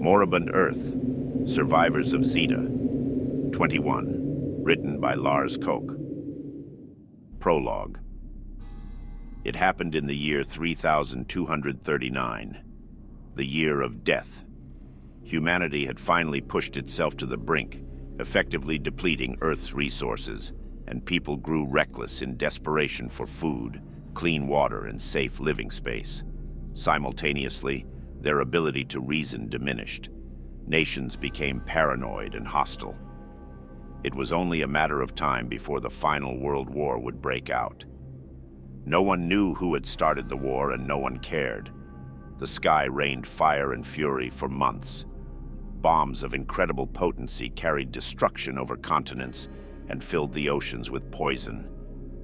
Moribund Earth, Survivors of Zeeta, 21, written by Lars Koch. Prologue. It happened in the year 3239, the year of death. Humanity had finally pushed itself to the brink, effectively depleting Earth's resources, and people grew reckless in desperation for food, clean water, and safe living space. Simultaneously, their ability to reason diminished. Nations became paranoid and hostile. It was only a matter of time before the final World War would break out. No one knew who had started the war, and no one cared. The sky rained fire and fury for months. Bombs of incredible potency carried destruction over continents and filled the oceans with poison,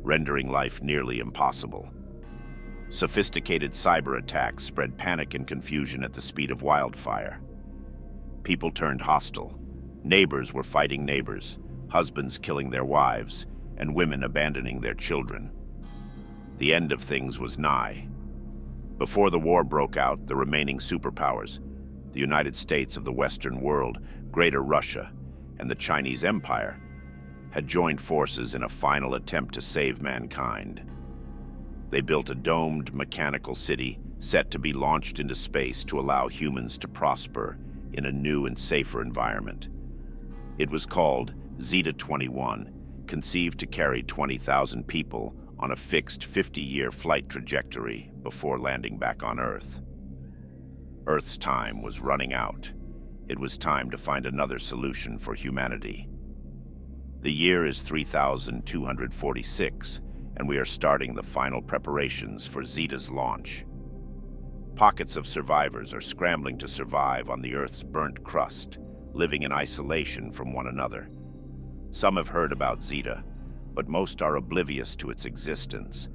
rendering life nearly impossible. Sophisticated cyber attacks spread panic and confusion at the speed of wildfire. People turned hostile. Neighbors were fighting neighbors, husbands killing their wives, and women abandoning their children. The end of things was nigh. Before the war broke out, the remaining superpowers, the United States of the Western world, Greater Russia, and the Chinese Empire, had joined forces in a final attempt to save mankind. They built a domed, mechanical city set to be launched into space to allow humans to prosper in a new and safer environment. It was called Zeeta 21, conceived to carry 20,000 people on a fixed 50-year flight trajectory before landing back on Earth. Earth's time was running out. It was time to find another solution for humanity. The year is 3246, and we are starting the final preparations for Zeeta's launch. Pockets of survivors are scrambling to survive on the Earth's burnt crust, living in isolation from one another. Some have heard about Zeeta, but most are oblivious to its existence.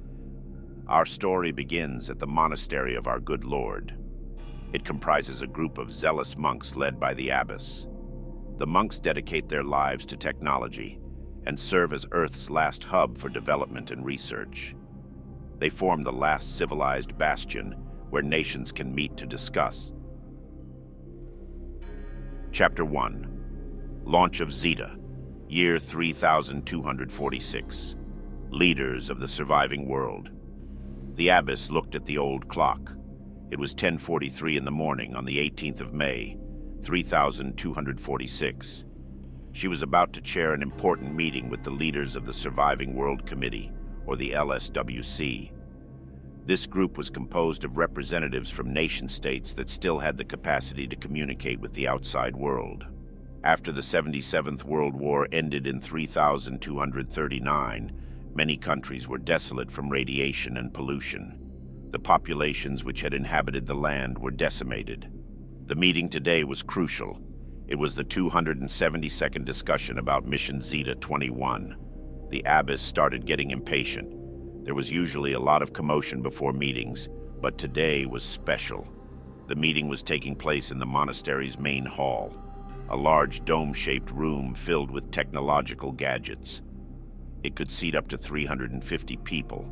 Our story begins at the monastery of our good Lord. It comprises a group of zealous monks led by the abbess. The monks dedicate their lives to technology and serve as Earth's last hub for development and research. They form the last civilized bastion where nations can meet to discuss. Chapter 1. Launch of Zeeta, year 3246. Leaders of the surviving world. The abbess looked at the old clock. It was 10:43 in the morning on the 18th of May, 3246. She was about to chair an important meeting with the leaders of the Surviving World Committee, or the LSWC. This group was composed of representatives from nation-states that still had the capacity to communicate with the outside world. After the 77th World War ended in 3239, many countries were desolate from radiation and pollution. The populations which had inhabited the land were decimated. The meeting today was crucial. It was the 272nd discussion about Mission Zeeta 21. The abbess started getting impatient. There was usually a lot of commotion before meetings, but today was special. The meeting was taking place in the monastery's main hall, a large dome-shaped room filled with technological gadgets. It could seat up to 350 people,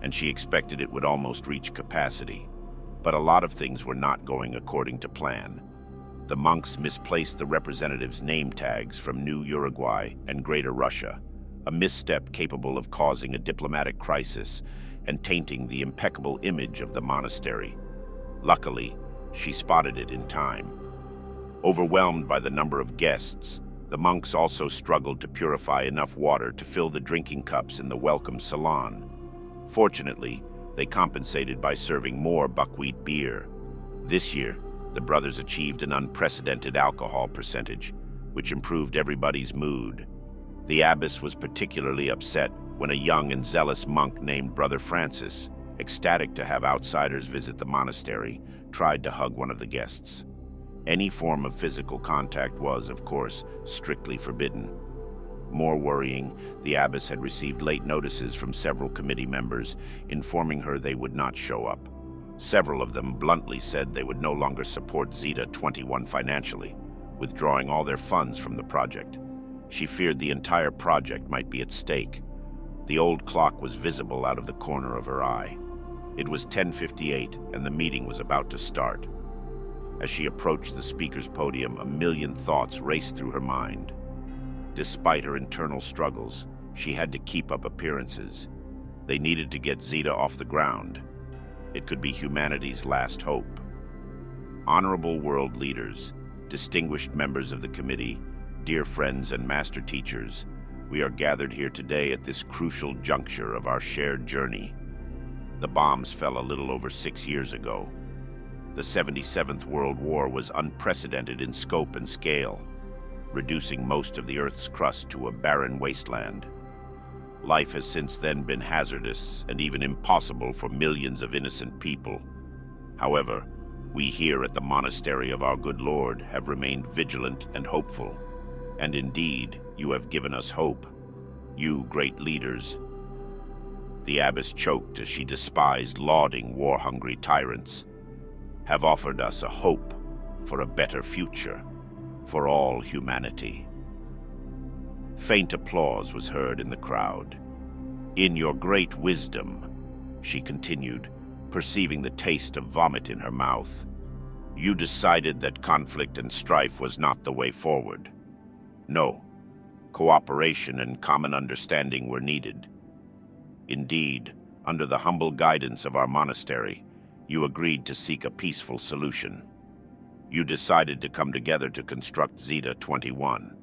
and she expected it would almost reach capacity. But a lot of things were not going according to plan. The monks misplaced the representatives' name tags from New Uruguay and Greater Russia, a misstep capable of causing a diplomatic crisis and tainting the impeccable image of the monastery. Luckily, she spotted it in time. Overwhelmed by the number of guests, the monks also struggled to purify enough water to fill the drinking cups in the welcome salon. Fortunately, they compensated by serving more buckwheat beer. This year, the brothers achieved an unprecedented alcohol percentage, which improved everybody's mood. The abbess was particularly upset when a young and zealous monk named Brother Francis, ecstatic to have outsiders visit the monastery, tried to hug one of the guests. Any form of physical contact was, of course, strictly forbidden. More worrying, the abbess had received late notices from several committee members informing her they would not show up. Several of them bluntly said they would no longer support Zeeta 21 financially, withdrawing all their funds from the project. She feared the entire project might be at stake. The old clock was visible out of the corner of her eye. It was 10:58, and the meeting was about to start. As she approached the speaker's podium, a million thoughts raced through her mind. Despite her internal struggles, she had to keep up appearances. They needed to get Zeeta off the ground. It could be humanity's last hope. Honorable world leaders, distinguished members of the committee, dear friends and master teachers, we are gathered here today at this crucial juncture of our shared journey. The bombs fell a little over 6 years ago. The 77th World War was unprecedented in scope and scale, reducing most of the Earth's crust to a barren wasteland. Life has since then been hazardous and even impossible for millions of innocent people. However, we here at the monastery of our good Lord have remained vigilant and hopeful. And indeed, you have given us hope. You great leaders. The abbess choked as she despised lauding war-hungry tyrants. Have offered us a hope for a better future for all humanity. Faint applause was heard in the crowd. In your great wisdom, she continued, perceiving the taste of vomit in her mouth, you decided that conflict and strife was not the way forward. No, cooperation and common understanding were needed. Indeed, under the humble guidance of our monastery, you agreed to seek a peaceful solution. You decided to come together to construct Zeeta 21.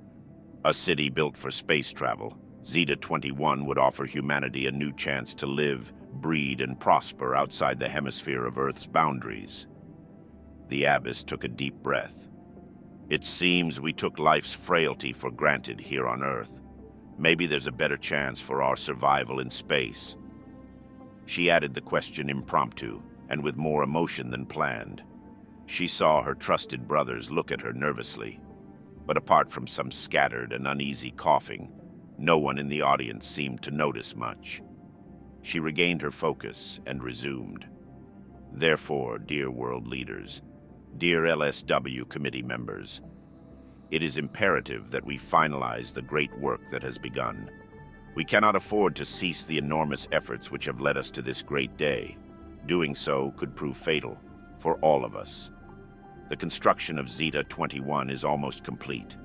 A city built for space travel, Zeeta 21 would offer humanity a new chance to live, breed, and prosper outside the hemisphere of Earth's boundaries. The abbess took a deep breath. It seems we took life's frailty for granted here on Earth. Maybe there's a better chance for our survival in space. She added the question impromptu, and with more emotion than planned. She saw her trusted brothers look at her nervously, but apart from some scattered and uneasy coughing, no one in the audience seemed to notice much. She regained her focus and resumed. Therefore, dear world leaders, dear LSW committee members, it is imperative that we finalize the great work that has begun. We cannot afford to cease the enormous efforts which have led us to this great day. Doing so could prove fatal for all of us. The construction of Zeeta 21 is almost complete.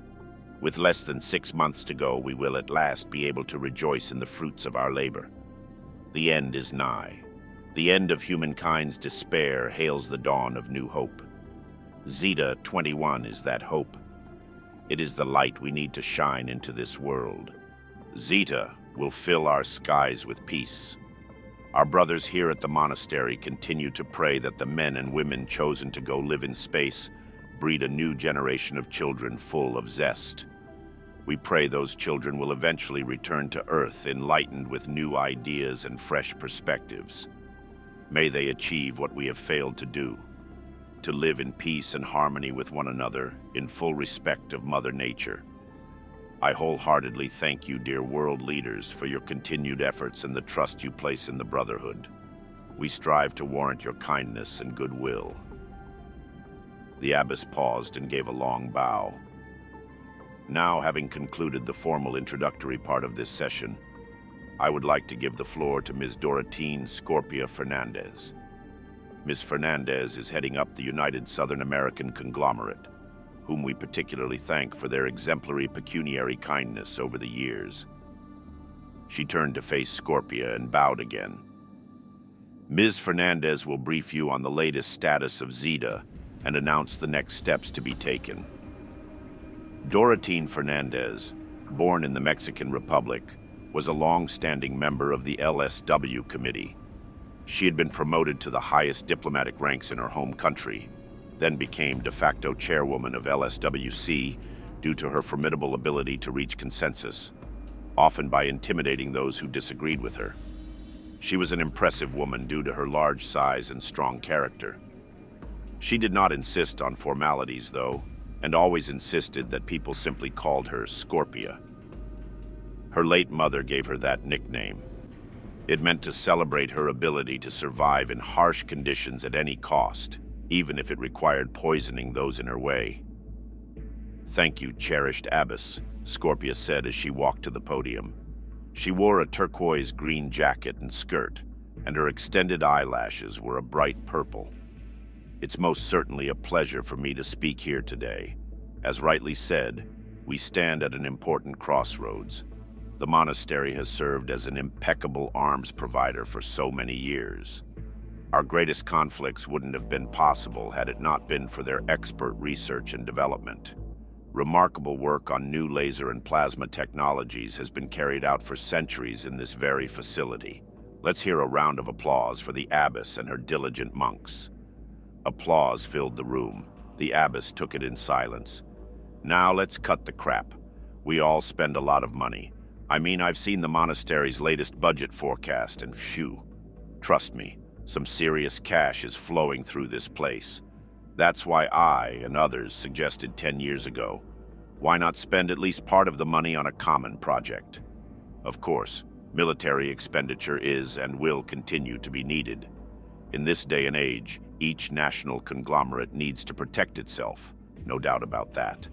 With less than 6 months to go, we will at last be able to rejoice in the fruits of our labor. The end is nigh. The end of humankind's despair hails the dawn of new hope. Zeeta 21 is that hope. It is the light we need to shine into this world. Zeeta will fill our skies with peace. Our brothers here at the monastery continue to pray that the men and women chosen to go live in space breed a new generation of children full of zest. We pray those children will eventually return to Earth enlightened with new ideas and fresh perspectives. May they achieve what we have failed to do, to live in peace and harmony with one another in full respect of Mother Nature. I wholeheartedly thank you, dear world leaders, for your continued efforts and the trust you place in the Brotherhood. We strive to warrant your kindness and goodwill. The abbess paused and gave a long bow. Now, having concluded the formal introductory part of this session, I would like to give the floor to Ms. Doratine Scorpia Fernandez. Ms. Fernandez is heading up the United Southern American Conglomerate, whom we particularly thank for their exemplary pecuniary kindness over the years. She turned to face Scorpia and bowed again. Ms. Fernandez will brief you on the latest status of Zeeta and announce the next steps to be taken. Doratine Fernandez, born in the Mexican Republic, was a long-standing member of the LSW committee. She had been promoted to the highest diplomatic ranks in her home country, then became de facto chairwoman of LSWC due to her formidable ability to reach consensus, often by intimidating those who disagreed with her. She was an impressive woman due to her large size and strong character. She did not insist on formalities, though, and always insisted that people simply called her Scorpia. Her late mother gave her that nickname. It meant to celebrate her ability to survive in harsh conditions at any cost, even if it required poisoning those in her way. "Thank you, cherished abbess," Scorpia said as she walked to the podium. She wore a turquoise green jacket and skirt, and her extended eyelashes were a bright purple. It's most certainly a pleasure for me to speak here today. As rightly said, we stand at an important crossroads. The monastery has served as an impeccable arms provider for so many years. Our greatest conflicts wouldn't have been possible had it not been for their expert research and development. Remarkable work on new laser and plasma technologies has been carried out for centuries in this very facility. Let's hear a round of applause for the abbess and her diligent monks. Applause filled the room. The abbess took it in silence. Now let's cut the crap. We all spend a lot of money. I've seen the monastery's latest budget forecast, and phew. Trust me, some serious cash is flowing through this place. That's why I and others suggested 10 years ago, why not spend at least part of the money on a common project? Of course, military expenditure is and will continue to be needed. In this day and age, each national conglomerate needs to protect itself, no doubt about that.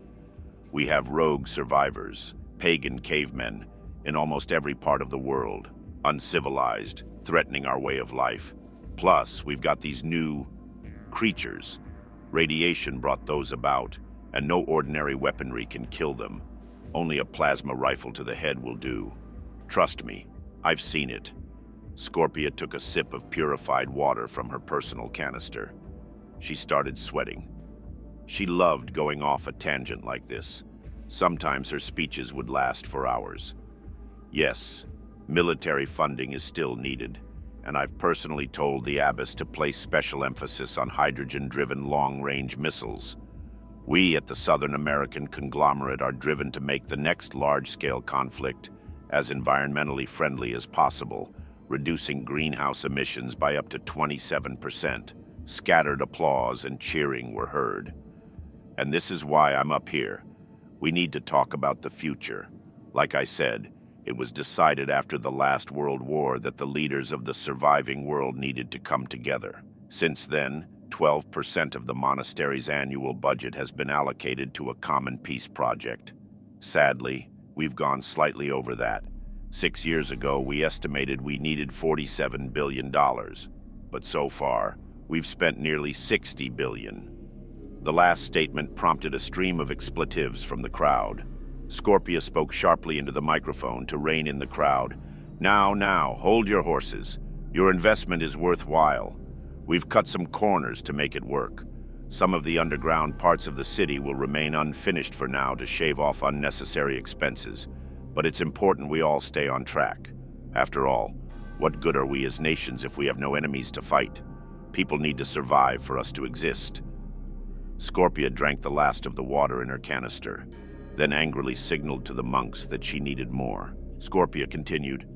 We have rogue survivors, pagan cavemen, in almost every part of the world, uncivilized, threatening our way of life. Plus, we've got these new creatures. Radiation brought those about, and no ordinary weaponry can kill them. Only a plasma rifle to the head will do. Trust me, I've seen it. Scorpia took a sip of purified water from her personal canister. She started sweating. She loved going off a tangent like this. Sometimes her speeches would last for hours. Yes, military funding is still needed, and I've personally told the abbess to place special emphasis on hydrogen-driven long-range missiles. We at the Southern American conglomerate are driven to make the next large-scale conflict as environmentally friendly as possible, reducing greenhouse emissions by up to 27%. Scattered applause and cheering were heard. And this is why I'm up here. We need to talk about the future. Like I said, it was decided after the last World War that the leaders of the surviving world needed to come together. Since then, 12% of the monastery's annual budget has been allocated to a common peace project. Sadly, we've gone slightly over that. 6 years ago, we estimated we needed $47 billion, but so far, we've spent nearly $60 billion. The last statement prompted a stream of expletives from the crowd. Scorpia spoke sharply into the microphone to rein in the crowd. Now, hold your horses. Your investment is worthwhile. We've cut some corners to make it work. Some of the underground parts of the city will remain unfinished for now to shave off unnecessary expenses, but it's important we all stay on track. After all, what good are we as nations if we have no enemies to fight? People need to survive for us to exist. Scorpia drank the last of the water in her canister, then angrily signaled to the monks that she needed more. Scorpia continued,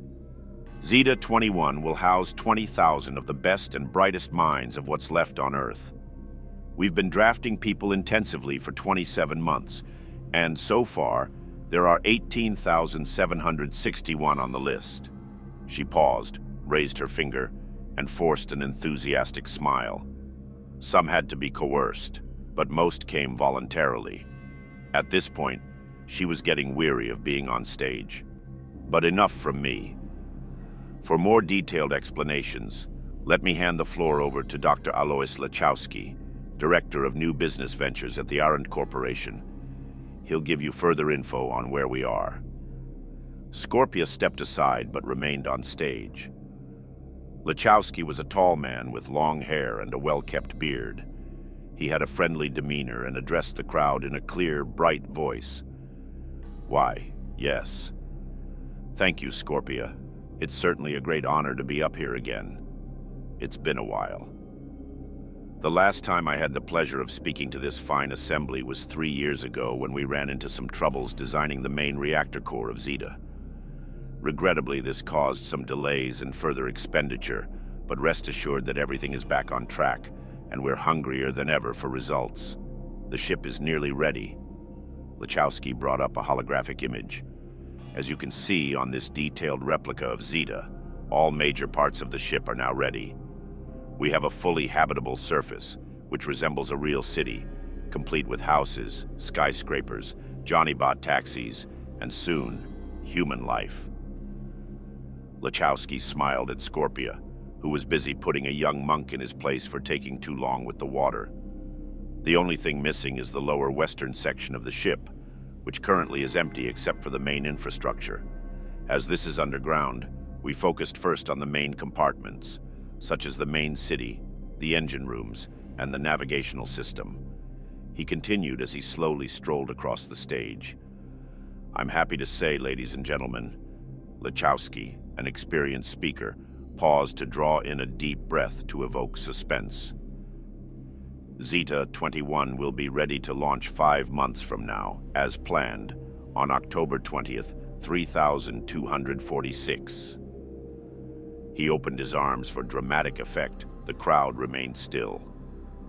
Zeeta 21 will house 20,000 of the best and brightest minds of what's left on Earth. We've been drafting people intensively for 27 months, and so far, there are 18,761 on the list. She paused, raised her finger, and forced an enthusiastic smile. Some had to be coerced, but most came voluntarily. At this point, she was getting weary of being on stage. But enough from me. For more detailed explanations, let me hand the floor over to Dr. Alois Lachowski, Director of New Business Ventures at the Arand Corporation. He'll give you further info on where we are. Scorpia stepped aside but remained on stage. Lachowski was a tall man with long hair and a well-kept beard. He had a friendly demeanor and addressed the crowd in a clear, bright voice. Why, yes. Thank you, Scorpia. It's certainly a great honor to be up here again. It's been a while. The last time I had the pleasure of speaking to this fine assembly was 3 years ago when we ran into some troubles designing the main reactor core of Zeeta. Regrettably, this caused some delays and further expenditure, but rest assured that everything is back on track, and we're hungrier than ever for results. The ship is nearly ready. Lachowski brought up a holographic image. As you can see on this detailed replica of Zeeta, all major parts of the ship are now ready. We have a fully habitable surface, which resembles a real city, complete with houses, skyscrapers, Johnny-bot taxis, and soon, human life. Lachowski smiled at Scorpia, who was busy putting a young monk in his place for taking too long with the water. The only thing missing is the lower western section of the ship, which currently is empty except for the main infrastructure. As this is underground, we focused first on the main compartments, such as the main city, the engine rooms, and the navigational system. He continued as he slowly strolled across the stage. I'm happy to say, ladies and gentlemen, Lachowski, an experienced speaker, paused to draw in a deep breath to evoke suspense. Zeeta 21 will be ready to launch 5 months from now, as planned, on October 20th, 3246. He opened his arms for dramatic effect. The crowd remained still.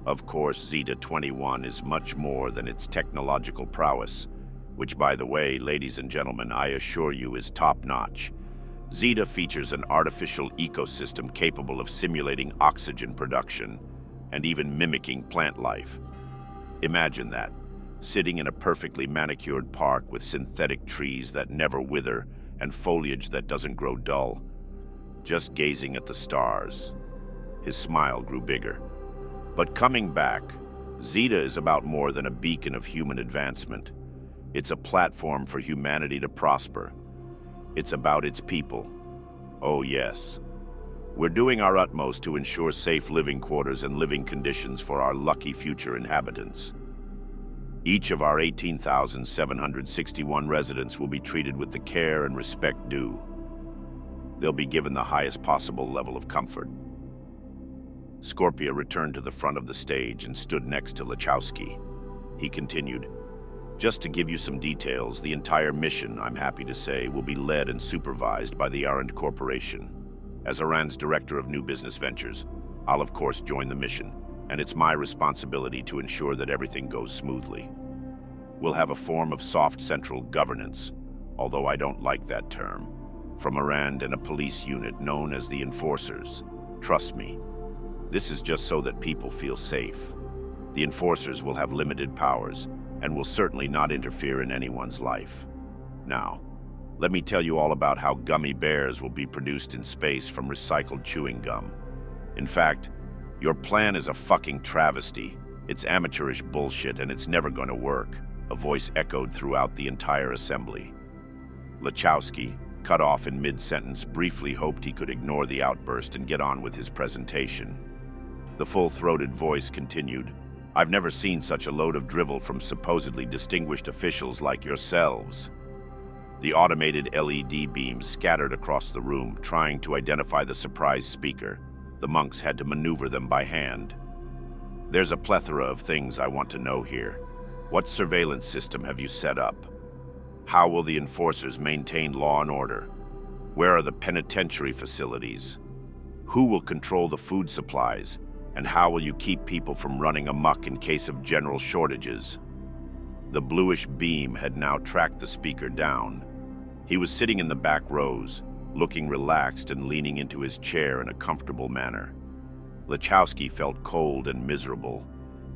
Of course, Zeeta 21 is much more than its technological prowess, which, by the way, ladies and gentlemen, I assure you is top-notch. Zeeta features an artificial ecosystem capable of simulating oxygen production and even mimicking plant life. Imagine that, sitting in a perfectly manicured park with synthetic trees that never wither and foliage that doesn't grow dull, just gazing at the stars. His smile grew bigger. But coming back, Zeeta is about more than a beacon of human advancement. It's a platform for humanity to prosper. It's about its people. Oh yes. We're doing our utmost to ensure safe living quarters and living conditions for our lucky future inhabitants. Each of our 18,761 residents will be treated with the care and respect due. They'll be given the highest possible level of comfort. Scorpia returned to the front of the stage and stood next to Lachowski. He continued, just to give you some details, the entire mission, I'm happy to say, will be led and supervised by the Arand Corporation. As Arand's Director of New Business Ventures, I'll of course join the mission, and it's my responsibility to ensure that everything goes smoothly. We'll have a form of soft central governance, although I don't like that term, from Arand and a police unit known as the Enforcers. Trust me, this is just so that people feel safe. The Enforcers will have limited powers, and will certainly not interfere in anyone's life. Now, let me tell you all about how gummy bears will be produced in space from recycled chewing gum. In fact, your plan is a fucking travesty. It's amateurish bullshit and it's never going to work, a voice echoed throughout the entire assembly. Lachowski, cut off in mid-sentence, briefly hoped he could ignore the outburst and get on with his presentation. The full-throated voice continued, I've never seen such a load of drivel from supposedly distinguished officials like yourselves. The automated LED beams scattered across the room, trying to identify the surprise speaker. The monks had to maneuver them by hand. There's a plethora of things I want to know here. What surveillance system have you set up? How will the enforcers maintain law and order? Where are the penitentiary facilities? Who will control the food supplies? And how will you keep people from running amok in case of general shortages? The bluish beam had now tracked the speaker down. He was sitting in the back rows, looking relaxed and leaning into his chair in a comfortable manner. Lachowski felt cold and miserable,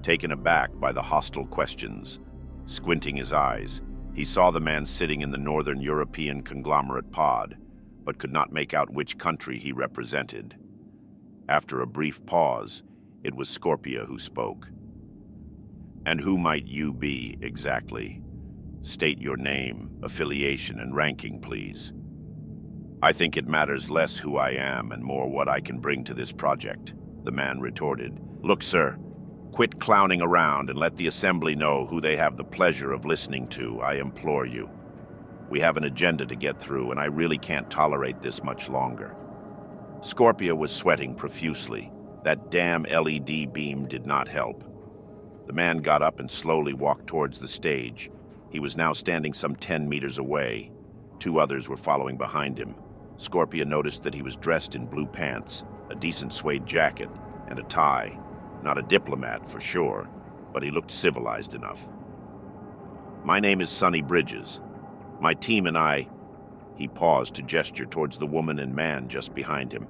taken aback by the hostile questions. Squinting his eyes, he saw the man sitting in the Northern European conglomerate pod, but could not make out which country he represented. After a brief pause, it was Scorpia who spoke. And who might you be, exactly? State your name, affiliation, and ranking, please. I think it matters less who I am and more what I can bring to this project, the man retorted. Look, sir, quit clowning around and let the assembly know who they have the pleasure of listening to, I implore you. We have an agenda to get through, and I really can't tolerate this much longer. Scorpia was sweating profusely. That damn LED beam did not help. The man got up and slowly walked towards the stage. He was now standing some 10 meters away. 2 others were following behind him. Scorpia noticed that he was dressed in blue pants, a decent suede jacket, and a tie. Not a diplomat, for sure, but he looked civilized enough. My name is Sonny Bridges. My team and I, he paused to gesture towards the woman and man just behind him,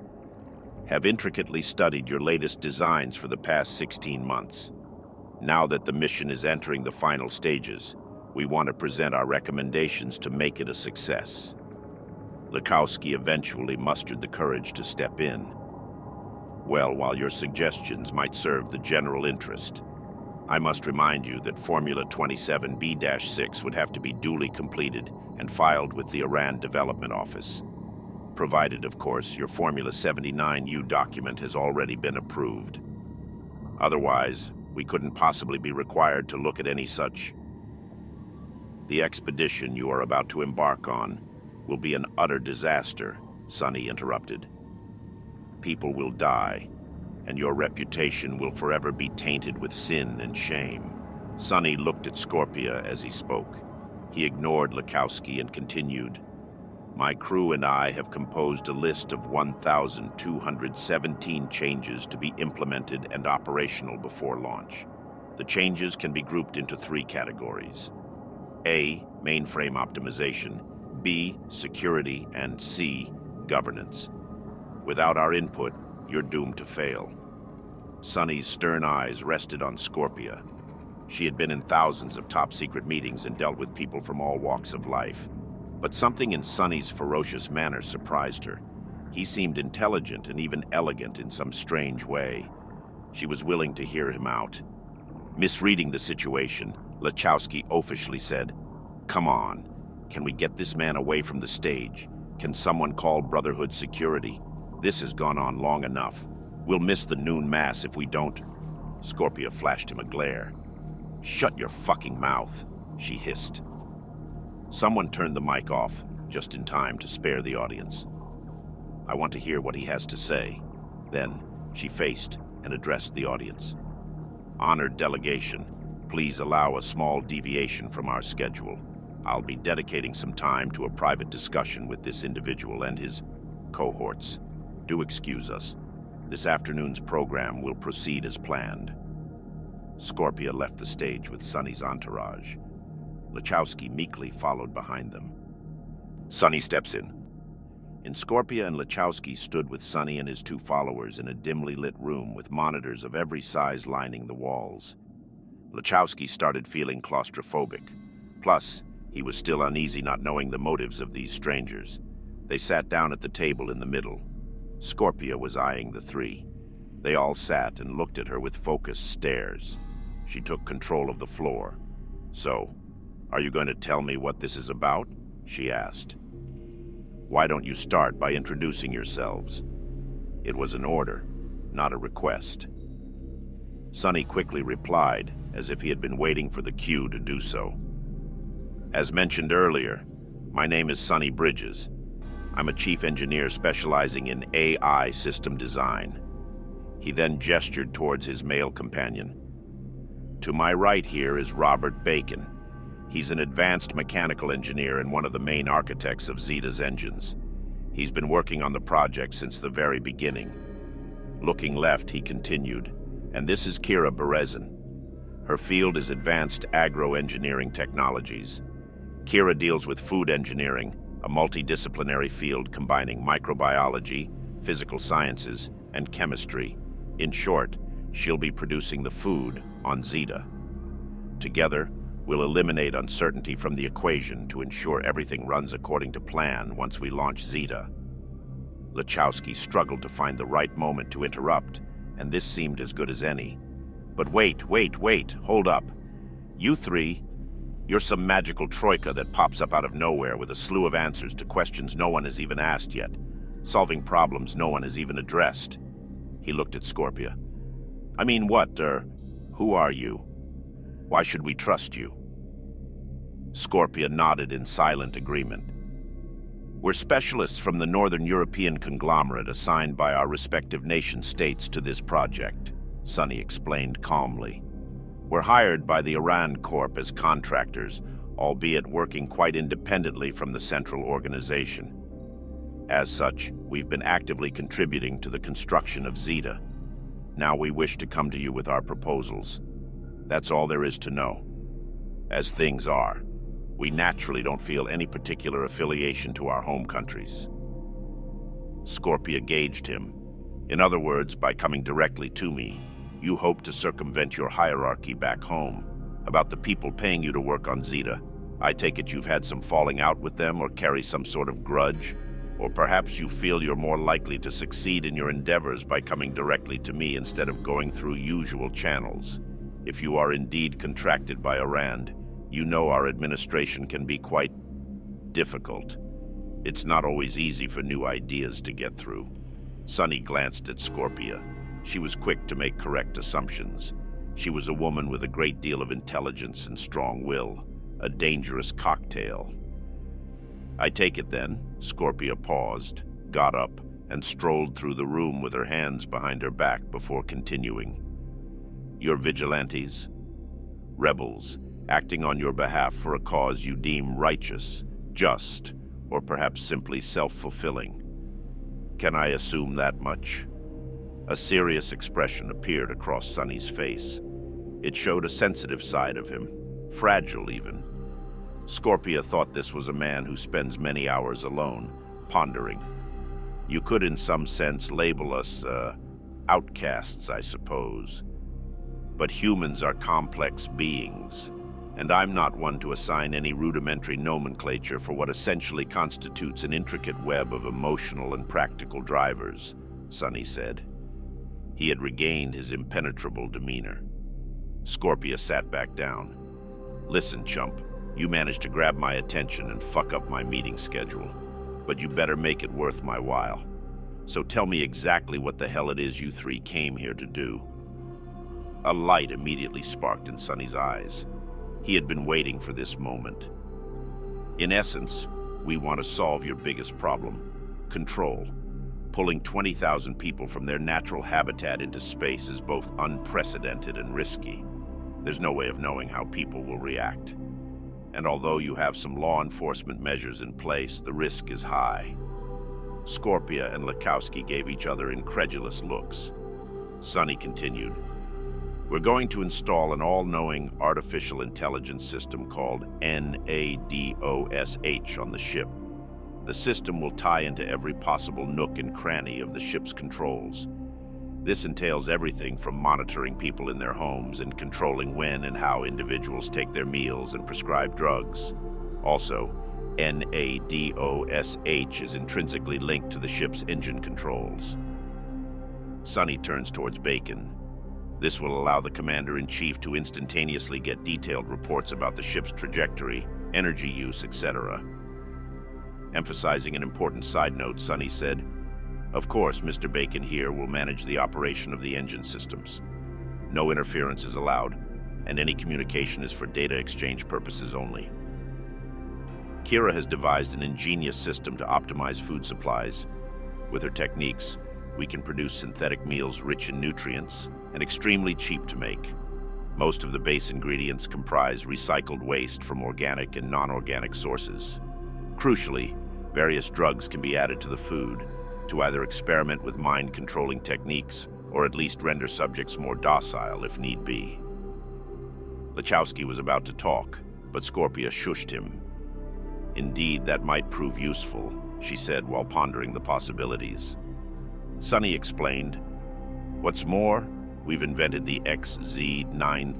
have intricately studied your latest designs for the past 16 months. Now that the mission is entering the final stages, we want to present our recommendations to make it a success. Lachowski eventually mustered the courage to step in. Well, while your suggestions might serve the general interest, I must remind you that Formula 27B-6 would have to be duly completed and filed with the Arand Development Office, provided, of course, your Formula 79U document has already been approved. Otherwise, we couldn't possibly be required to look at any such. The expedition you are about to embark on will be an utter disaster, Sonny interrupted. People will die, and your reputation will forever be tainted with sin and shame. Sonny looked at Scorpia as he spoke. He ignored Lukowski and continued. My crew and I have composed a list of 1,217 changes to be implemented and operational before launch. The changes can be grouped into 3 categories. A, mainframe optimization, B, security, and C, governance. Without our input, you're doomed to fail. Sonny's stern eyes rested on Scorpia. She had been in thousands of top-secret meetings and dealt with people from all walks of life. But something in Sonny's ferocious manner surprised her. He seemed intelligent and even elegant in some strange way. She was willing to hear him out. Misreading the situation, Lukowski oafishly said, Come on, can we get this man away from the stage? Can someone call Brotherhood security? This has gone on long enough. We'll miss the noon mass if we don't. Scorpia flashed him a glare. Shut your fucking mouth, she hissed. Someone turned the mic off, just in time to spare the audience. I want to hear what he has to say. Then she faced and addressed the audience. Honored delegation, please allow a small deviation from our schedule. I'll be dedicating some time to a private discussion with this individual and his cohorts. Do excuse us. This afternoon's program will proceed as planned. Scorpia left the stage with Sonny's entourage. Lukowski meekly followed behind them. Sonny steps in. Scorpia and Lukowski stood with Sonny and his 2 followers in a dimly lit room with monitors of every size lining the walls. Lukowski started feeling claustrophobic. Plus, he was still uneasy not knowing the motives of these strangers. They sat down at the table in the middle. Scorpia was eyeing the 3. They all sat and looked at her with focused stares. She took control of the floor. So, are you going to tell me what this is about? She asked. Why don't you start by introducing yourselves? It was an order, not a request. Sonny quickly replied, as if he had been waiting for the cue to do so. As mentioned earlier, my name is Sonny Bridges. I'm a chief engineer specializing in AI system design. He then gestured towards his male companion. To my right here is Robert Bacon. He's an advanced mechanical engineer and one of the main architects of Zeeta's engines. He's been working on the project since the very beginning. Looking left, he continued, and this is Kira Berezin. Her field is advanced agro-engineering technologies. Kira deals with food engineering, a multidisciplinary field combining microbiology, physical sciences, and chemistry. In short, she'll be producing the food on Zeeta. Together, we'll eliminate uncertainty from the equation to ensure everything runs according to plan once we launch Zeeta. Lukowski struggled to find the right moment to interrupt, and this seemed as good as any. But wait, hold up. You 3, you're some magical troika that pops up out of nowhere with a slew of answers to questions no one has even asked yet, solving problems no one has even addressed. He looked at Scorpia. I mean, who are you? Why should we trust you? Scorpia nodded in silent agreement. We're specialists from the Northern European conglomerate assigned by our respective nation-states to this project, Sonny explained calmly. We're hired by the Arand Corp as contractors, albeit working quite independently from the central organization. As such, we've been actively contributing to the construction of Zeeta. Now we wish to come to you with our proposals. That's all there is to know. As things are, we naturally don't feel any particular affiliation to our home countries. Scorpia gauged him. In other words, by coming directly to me, you hope to circumvent your hierarchy back home. About the people paying you to work on Zeeta, I take it you've had some falling out with them or carry some sort of grudge? Or perhaps you feel you're more likely to succeed in your endeavors by coming directly to me instead of going through usual channels. If you are indeed contracted by Arand, you know our administration can be quite difficult. It's not always easy for new ideas to get through. Sunny glanced at Scorpia. She was quick to make correct assumptions. She was a woman with a great deal of intelligence and strong will, a dangerous cocktail. I take it then, Scorpia paused, got up, and strolled through the room with her hands behind her back before continuing. You're vigilantes? Rebels, acting on your behalf for a cause you deem righteous, just, or perhaps simply self-fulfilling. Can I assume that much? A serious expression appeared across Sunny's face. It showed a sensitive side of him, fragile even. Scorpia thought this was a man who spends many hours alone, pondering. You could in some sense label us, outcasts, I suppose. But humans are complex beings, and I'm not one to assign any rudimentary nomenclature for what essentially constitutes an intricate web of emotional and practical drivers, Sunny said. He had regained his impenetrable demeanor. Scorpia sat back down. Listen, chump. You managed to grab my attention and fuck up my meeting schedule, but you better make it worth my while. So tell me exactly what the hell it is you three came here to do. A light immediately sparked in Sunny's eyes. He had been waiting for this moment. In essence, we want to solve your biggest problem, control. Pulling 20,000 people from their natural habitat into space is both unprecedented and risky. There's no way of knowing how people will react. And although you have some law enforcement measures in place, the risk is high. Scorpia and Lekowski gave each other incredulous looks. Sunny continued, We're going to install an all-knowing artificial intelligence system called NADOSH on the ship. The system will tie into every possible nook and cranny of the ship's controls. This entails everything from monitoring people in their homes and controlling when and how individuals take their meals and prescribe drugs. Also, NADOSH is intrinsically linked to the ship's engine controls. Sunny turns towards Bacon. This will allow the Commander-in-Chief to instantaneously get detailed reports about the ship's trajectory, energy use, etc. Emphasizing an important side note, Sunny said, Of course, Mr. Bacon here will manage the operation of the engine systems. No interference is allowed, and any communication is for data exchange purposes only. Kira has devised an ingenious system to optimize food supplies. With her techniques, we can produce synthetic meals rich in nutrients and extremely cheap to make. Most of the base ingredients comprise recycled waste from organic and non-organic sources. Crucially, various drugs can be added to the food to either experiment with mind-controlling techniques or at least render subjects more docile if need be. Lekowski was about to talk, but Scorpia shushed him. Indeed, that might prove useful, she said while pondering the possibilities. Sunny explained, What's more, we've invented the XZ-9000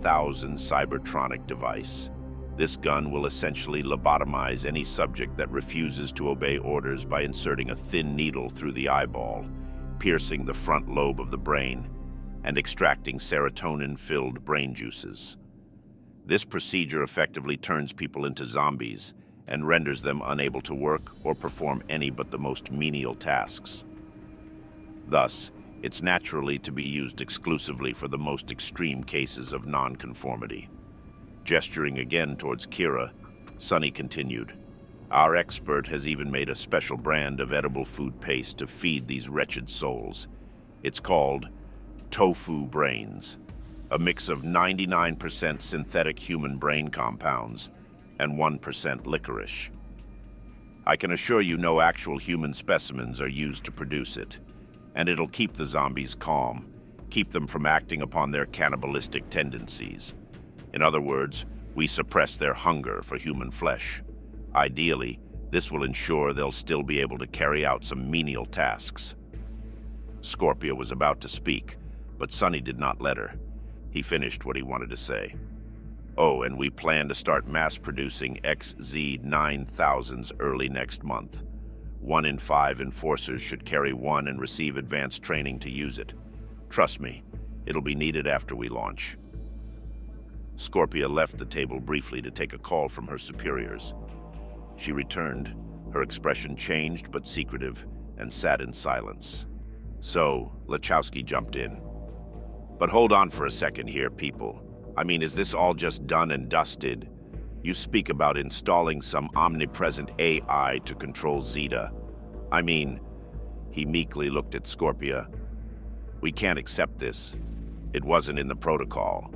Cybertronic device. This gun will essentially lobotomize any subject that refuses to obey orders by inserting a thin needle through the eyeball, piercing the front lobe of the brain, and extracting serotonin-filled brain juices. This procedure effectively turns people into zombies and renders them unable to work or perform any but the most menial tasks. Thus, it's naturally to be used exclusively for the most extreme cases of nonconformity. Gesturing again towards Kira, Sunny continued, Our expert has even made a special brand of edible food paste to feed these wretched souls. It's called tofu brains, a mix of 99% synthetic human brain compounds and 1% licorice. I can assure you no actual human specimens are used to produce it, and it'll keep the zombies calm, keep them from acting upon their cannibalistic tendencies. In other words, we suppress their hunger for human flesh. Ideally, this will ensure they'll still be able to carry out some menial tasks. Scorpia was about to speak, but Sunny did not let her. He finished what he wanted to say. Oh, and we plan to start mass-producing XZ-9000s early next month. 1 in 5 enforcers should carry one and receive advanced training to use it. Trust me, it'll be needed after we launch. Scorpia left the table briefly to take a call from her superiors. She returned, her expression changed but secretive, and sat in silence. So, Lachowski jumped in. But hold on for a second here, people. I mean, is this all just done and dusted? You speak about installing some omnipresent AI to control Zeeta. I mean, he meekly looked at Scorpia. We can't accept this. It wasn't in the protocol.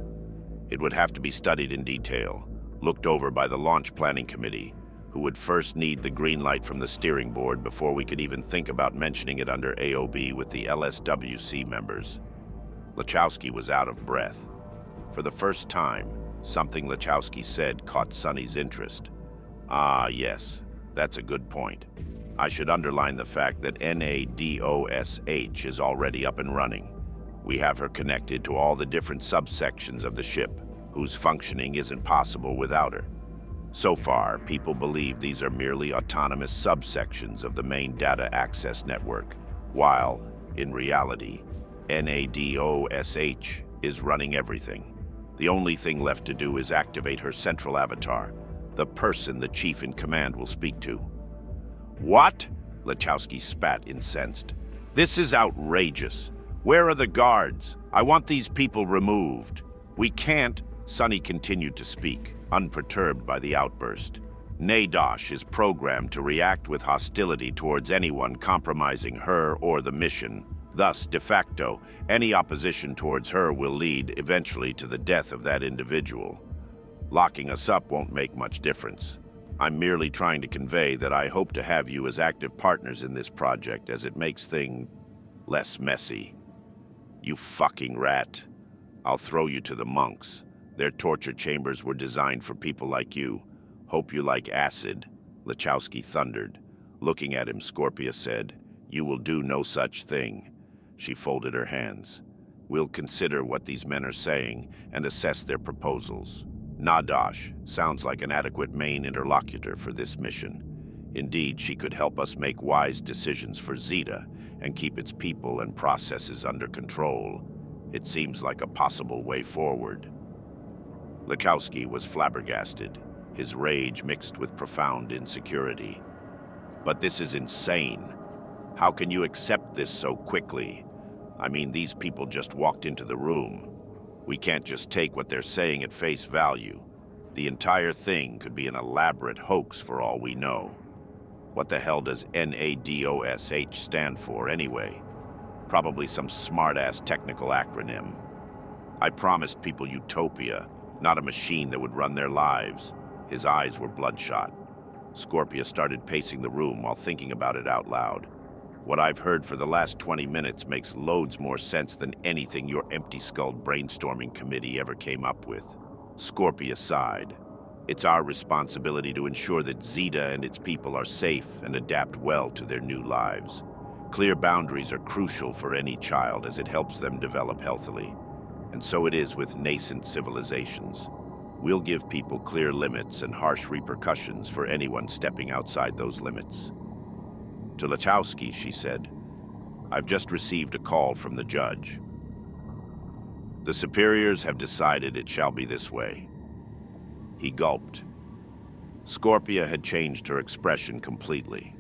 It would have to be studied in detail, looked over by the launch planning committee, who would first need the green light from the steering board before we could even think about mentioning it under AOB with the LSWC members. Lachowski was out of breath. For the first time, something Lachowski said caught Sonny's interest. Ah, yes, that's a good point. I should underline the fact that NADOSH is already up and running. We have her connected to all the different subsections of the ship, whose functioning isn't possible without her. So far, people believe these are merely autonomous subsections of the main data access network, while, in reality, NADOSH is running everything. The only thing left to do is activate her central avatar, the person the chief in command will speak to. What? Lachowski spat, incensed. This is outrageous. Where are the guards? I want these people removed. We can't. Sonny continued to speak, unperturbed by the outburst. NADOSH is programmed to react with hostility towards anyone compromising her or the mission. Thus, de facto, any opposition towards her will lead eventually to the death of that individual. Locking us up won't make much difference. I'm merely trying to convey that I hope to have you as active partners in this project as it makes things less messy. You fucking rat. I'll throw you to the monks. Their torture chambers were designed for people like you. Hope you like acid, Lachowski thundered. Looking at him, Scorpia said, You will do no such thing. She folded her hands. We'll consider what these men are saying and assess their proposals. NADOSH sounds like an adequate main interlocutor for this mission. Indeed, she could help us make wise decisions for Zeeta and keep its people and processes under control. It seems like a possible way forward. Lachowski was flabbergasted, his rage mixed with profound insecurity. But this is insane. How can you accept this so quickly? I mean, these people just walked into the room. We can't just take what they're saying at face value. The entire thing could be an elaborate hoax for all we know. What the hell does NADOSH stand for anyway? Probably some smart-ass technical acronym. I promised people utopia, not a machine that would run their lives. His eyes were bloodshot. Scorpia started pacing the room while thinking about it out loud. What I've heard for the last 20 minutes makes loads more sense than anything your empty-skulled brainstorming committee ever came up with. Scorpia sighed. It's our responsibility to ensure that Zeeta and its people are safe and adapt well to their new lives. Clear boundaries are crucial for any child as it helps them develop healthily. And so it is with nascent civilizations. We'll give people clear limits and harsh repercussions for anyone stepping outside those limits. To Lachowski, she said, I've just received a call from the judge. The superiors have decided it shall be this way. He gulped. Scorpia had changed her expression completely.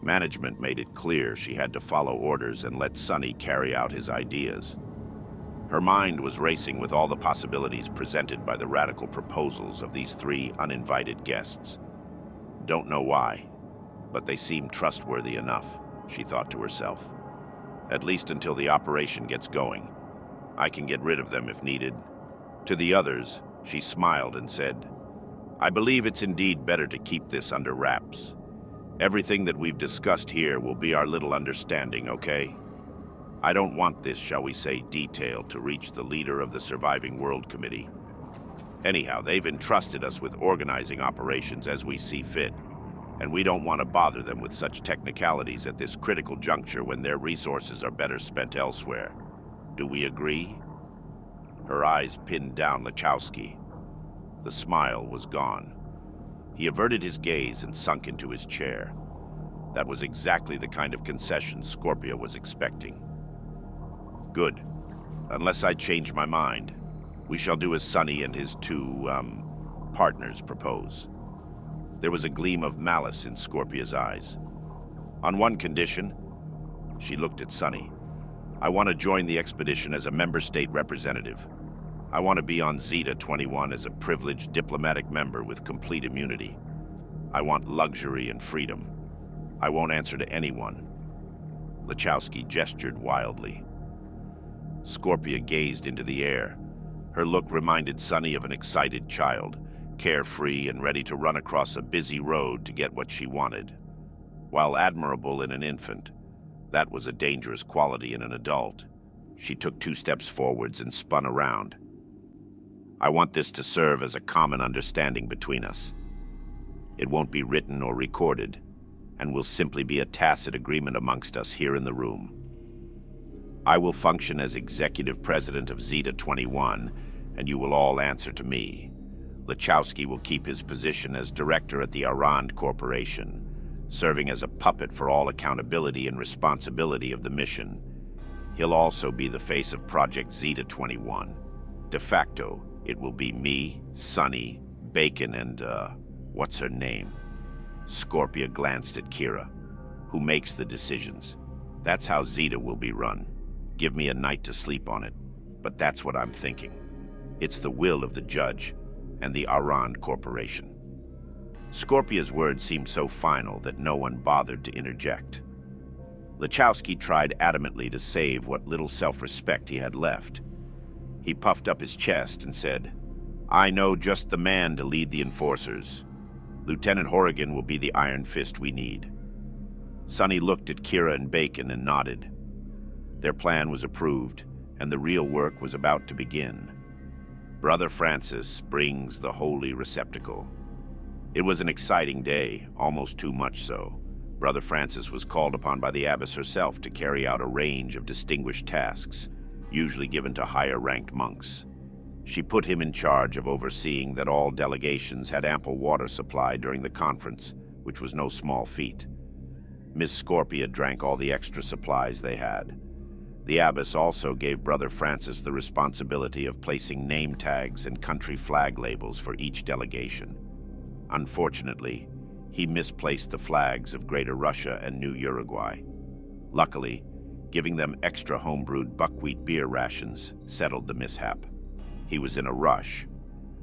Management made it clear she had to follow orders and let Sonny carry out his ideas. Her mind was racing with all the possibilities presented by the radical proposals of these three uninvited guests. Don't know why, but they seem trustworthy enough, she thought to herself. At least until the operation gets going. I can get rid of them if needed. To the others, she smiled and said, I believe it's indeed better to keep this under wraps. Everything that we've discussed here will be our little understanding, okay? I don't want this, shall we say, detail to reach the leader of the Surviving World Committee. Anyhow, they've entrusted us with organizing operations as we see fit, and we don't want to bother them with such technicalities at this critical juncture when their resources are better spent elsewhere. Do we agree? Her eyes pinned down Lachowski. The smile was gone. He averted his gaze and sunk into his chair. That was exactly the kind of concession Scorpia was expecting. Good. Unless I change my mind, we shall do as Sonny and his two, partners propose. There was a gleam of malice in Scorpia's eyes. On one condition, she looked at Sonny. I want to join the expedition as a member state representative. I want to be on Zeeta 21 as a privileged diplomatic member with complete immunity. I want luxury and freedom. I won't answer to anyone. Lachowski gestured wildly. Scorpia gazed into the air. Her look reminded Sonny of an excited child, carefree and ready to run across a busy road to get what she wanted. While admirable in an infant, that was a dangerous quality in an adult. She took 2 steps forwards and spun around. I want this to serve as a common understanding between us. It won't be written or recorded, and will simply be a tacit agreement amongst us here in the room. I will function as executive president of Zeeta 21, and you will all answer to me. Lachowski will keep his position as director at the Arand Corporation, serving as a puppet for all accountability and responsibility of the mission. He'll also be the face of Project Zeeta 21. De facto, it will be me, Sonny, Bacon, and, what's her name? Scorpia glanced at Kira. Who makes the decisions? That's how Zeeta will be run. Give me a night to sleep on it, but that's what I'm thinking. It's the will of the judge and the Arand Corporation. Scorpia's words seemed so final that no one bothered to interject. Lachowski tried adamantly to save what little self-respect he had left. He puffed up his chest and said, I know just the man to lead the enforcers. Lieutenant Horrigan will be the iron fist we need. Sonny looked at Kira and Bacon and nodded. Their plan was approved, and the real work was about to begin. Brother Francis brings the holy receptacle. It was an exciting day, almost too much so. Brother Francis was called upon by the abbess herself to carry out a range of distinguished tasks, usually given to higher-ranked monks. She put him in charge of overseeing that all delegations had ample water supply during the conference, which was no small feat. Miss Scorpia drank all the extra supplies they had. The abbess also gave Brother Francis the responsibility of placing name tags and country flag labels for each delegation. Unfortunately, he misplaced the flags of Greater Russia and New Uruguay. Luckily, giving them extra homebrewed buckwheat beer rations settled the mishap. He was in a rush.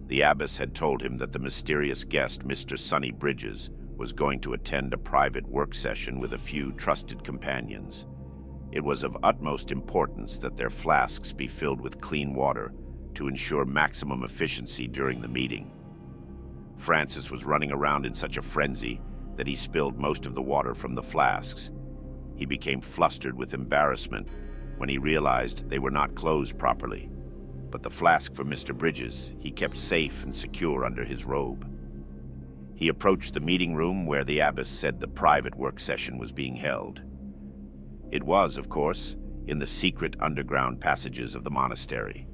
The abbess had told him that the mysterious guest, Mr. Sonny Bridges, was going to attend a private work session with a few trusted companions. It was of utmost importance that their flasks be filled with clean water to ensure maximum efficiency during the meeting. Francis was running around in such a frenzy that he spilled most of the water from the flasks. He became flustered with embarrassment when he realized they were not closed properly. But the flask for Mr. Bridges he kept safe and secure under his robe. He approached the meeting room where the abbess said the private work session was being held. It was, of course, in the secret underground passages of the monastery,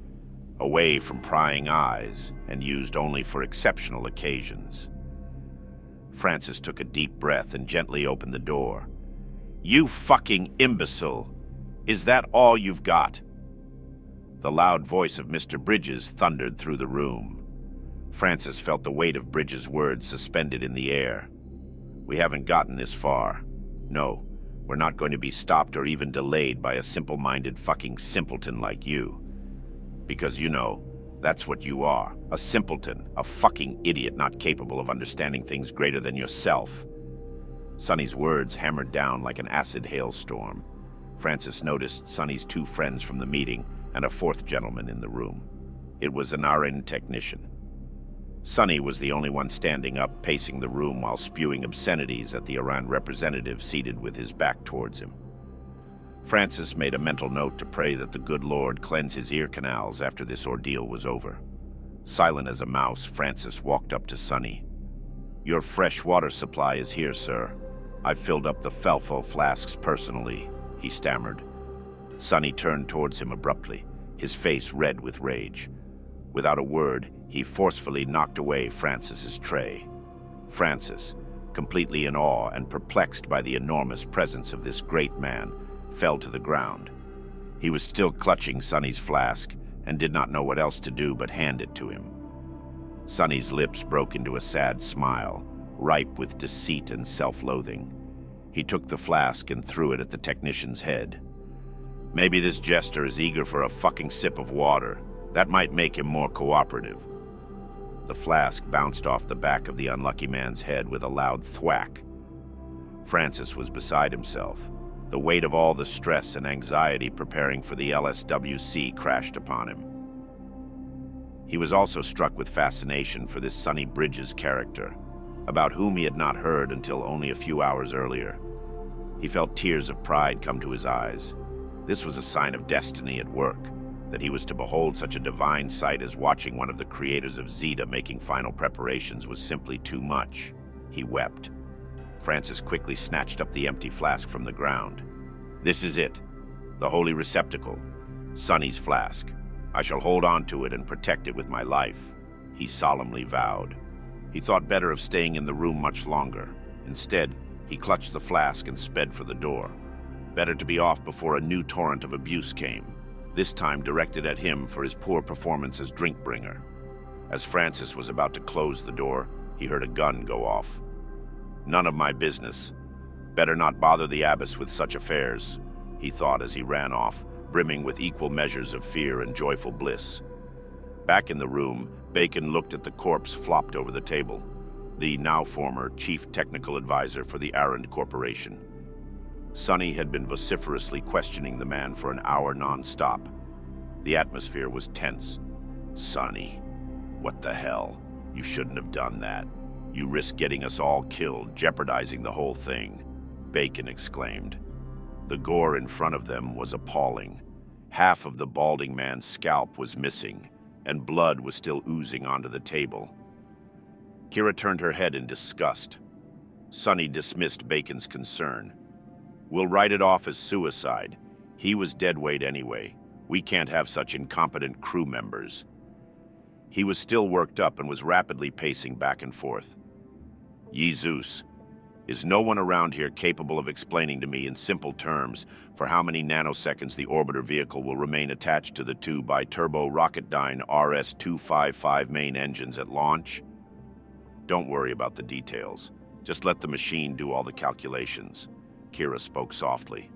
away from prying eyes and used only for exceptional occasions. Francis took a deep breath and gently opened the door. You fucking imbecile! Is that all you've got? The loud voice of Mr. Bridges thundered through the room. Francis felt the weight of Bridges' words suspended in the air. We haven't gotten this far. No, we're not going to be stopped or even delayed by a simple-minded fucking simpleton like you. Because, you know, that's what you are. A simpleton, a fucking idiot not capable of understanding things greater than yourself. Sonny's words hammered down like an acid hailstorm. Francis noticed Sonny's 2 friends from the meeting and a 4th gentleman in the room. It was an RN technician. Sonny was the only one standing up, pacing the room while spewing obscenities at the Arand representative seated with his back towards him. Francis made a mental note to pray that the good Lord cleanse his ear canals after this ordeal was over. Silent as a mouse, Francis walked up to Sonny. Your fresh water supply is here, sir. I've filled up the Felfo flasks personally, he stammered. Sonny turned towards him abruptly, his face red with rage. Without a word, he forcefully knocked away Francis's tray. Francis, completely in awe and perplexed by the enormous presence of this great man, fell to the ground. He was still clutching Sonny's flask and did not know what else to do but hand it to him. Sonny's lips broke into a sad smile, ripe with deceit and self-loathing. He took the flask and threw it at the technician's head. Maybe this jester is eager for a fucking sip of water. That might make him more cooperative. The flask bounced off the back of the unlucky man's head with a loud thwack. Francis was beside himself. The weight of all the stress and anxiety preparing for the LSWC crashed upon him. He was also struck with fascination for this Sonny Bridges character, about whom he had not heard until only a few hours earlier. He felt tears of pride come to his eyes. This was a sign of destiny at work, that he was to behold such a divine sight as watching one of the creators of Zeeta making final preparations was simply too much. He wept. Francis quickly snatched up the empty flask from the ground. This is it, the holy receptacle, Sonny's flask. I shall hold on to it and protect it with my life, he solemnly vowed. He thought better of staying in the room much longer. Instead, he clutched the flask and sped for the door. Better to be off before a new torrent of abuse came, this time directed at him for his poor performance as drink bringer. As Francis was about to close the door, he heard a gun go off. None of my business. Better not bother the abbess with such affairs, he thought as he ran off, brimming with equal measures of fear and joyful bliss. Back in the room, Bacon looked at the corpse flopped over the table, the now former chief technical advisor for the Arand Corporation. Sonny had been vociferously questioning the man for an hour non-stop. The atmosphere was tense. Sonny, what the hell? You shouldn't have done that. You risked getting us all killed, jeopardizing the whole thing, Bacon exclaimed. The gore in front of them was appalling. Half of the balding man's scalp was missing, and blood was still oozing onto the table. Kira turned her head in disgust. Sonny dismissed Bacon's concern. We'll write it off as suicide. He was dead weight anyway. We can't have such incompetent crew members. He was still worked up and was rapidly pacing back and forth. Jesus, is no one around here capable of explaining to me in simple terms for how many nanoseconds the orbiter vehicle will remain attached to the 2-by-turbo Rocketdyne RS-255 main engines at launch? Don't worry about the details. Just let the machine do all the calculations. Kira spoke softly.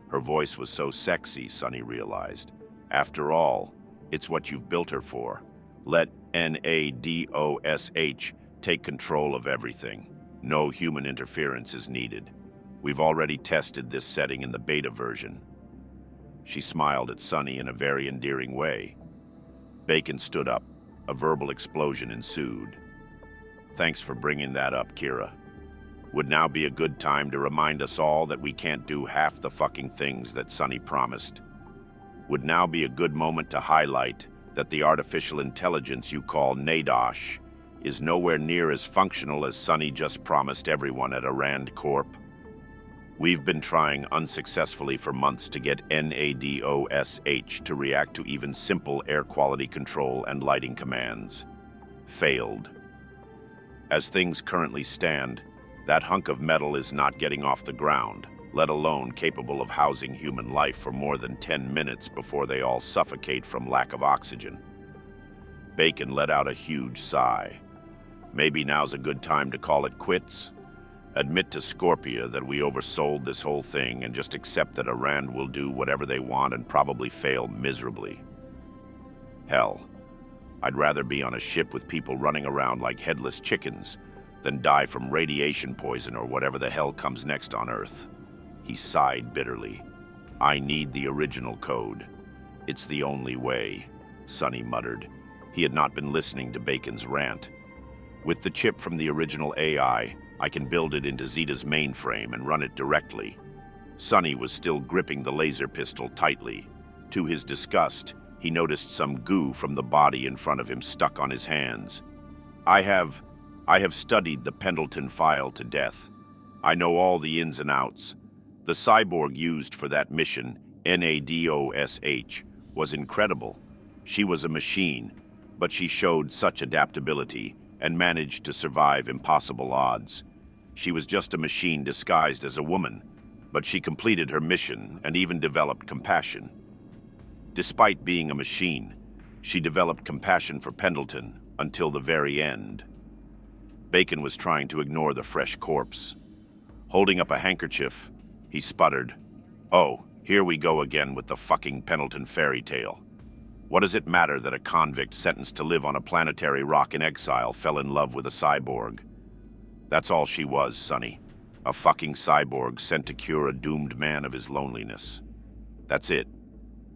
Her voice was so sexy, Sonny realized. After all, it's what you've built her for. Let NADOSH take control of everything. No human interference is needed. We've already tested this setting in the beta version. She smiled at Sonny in a very endearing way. Bacon stood up. A verbal explosion ensued. Thanks for bringing that up, Kira. Would now be a good time to remind us all that we can't do half the fucking things that Sonny promised. Would now be a good moment to highlight that the artificial intelligence you call NADOSH is nowhere near as functional as Sonny just promised everyone at Arand Corp. We've been trying unsuccessfully for months to get NADOSH to react to even simple air quality control and lighting commands. Failed. As things currently stand, that hunk of metal is not getting off the ground, let alone capable of housing human life for more than 10 minutes before they all suffocate from lack of oxygen. Bacon let out a huge sigh. Maybe now's a good time to call it quits. Admit to Scorpia that we oversold this whole thing and just accept that Arand will do whatever they want and probably fail miserably. Hell, I'd rather be on a ship with people running around like headless chickens than die from radiation poison or whatever the hell comes next on Earth. He sighed bitterly. I need the original code. It's the only way, Sonny muttered. He had not been listening to Bacon's rant. With the chip from the original AI, I can build it into Zeeta's mainframe and run it directly. Sonny was still gripping the laser pistol tightly. To his disgust, he noticed some goo from the body in front of him stuck on his hands. I have studied the Pendleton file to death. I know all the ins and outs. The cyborg used for that mission, NADOSH, was incredible. She was a machine, but she showed such adaptability and managed to survive impossible odds. She was just a machine disguised as a woman, but she completed her mission and even developed compassion. Despite being a machine, she developed compassion for Pendleton until the very end. Bacon was trying to ignore the fresh corpse. Holding up a handkerchief, he sputtered, "Oh, here we go again with the fucking Pendleton fairy tale. What does it matter that a convict sentenced to live on a planetary rock in exile fell in love with a cyborg? That's all she was, Sonny. A fucking cyborg sent to cure a doomed man of his loneliness. That's it.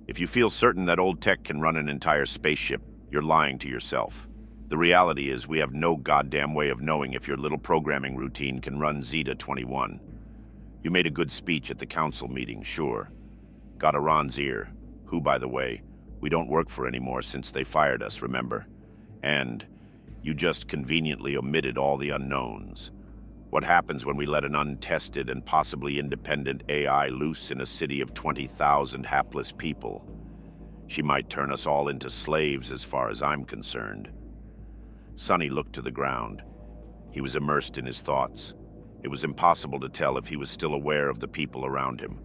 If you feel certain that old tech can run an entire spaceship, you're lying to yourself. The reality is we have no goddamn way of knowing if your little programming routine can run Zeeta 21. You made a good speech at the council meeting, sure. Got Arand's ear, who, by the way, we don't work for anymore since they fired us, remember? And you just conveniently omitted all the unknowns. What happens when we let an untested and possibly independent AI loose in a city of 20,000 hapless people? She might turn us all into slaves as far as I'm concerned." Sonny looked to the ground. He was immersed in his thoughts. It was impossible to tell if he was still aware of the people around him.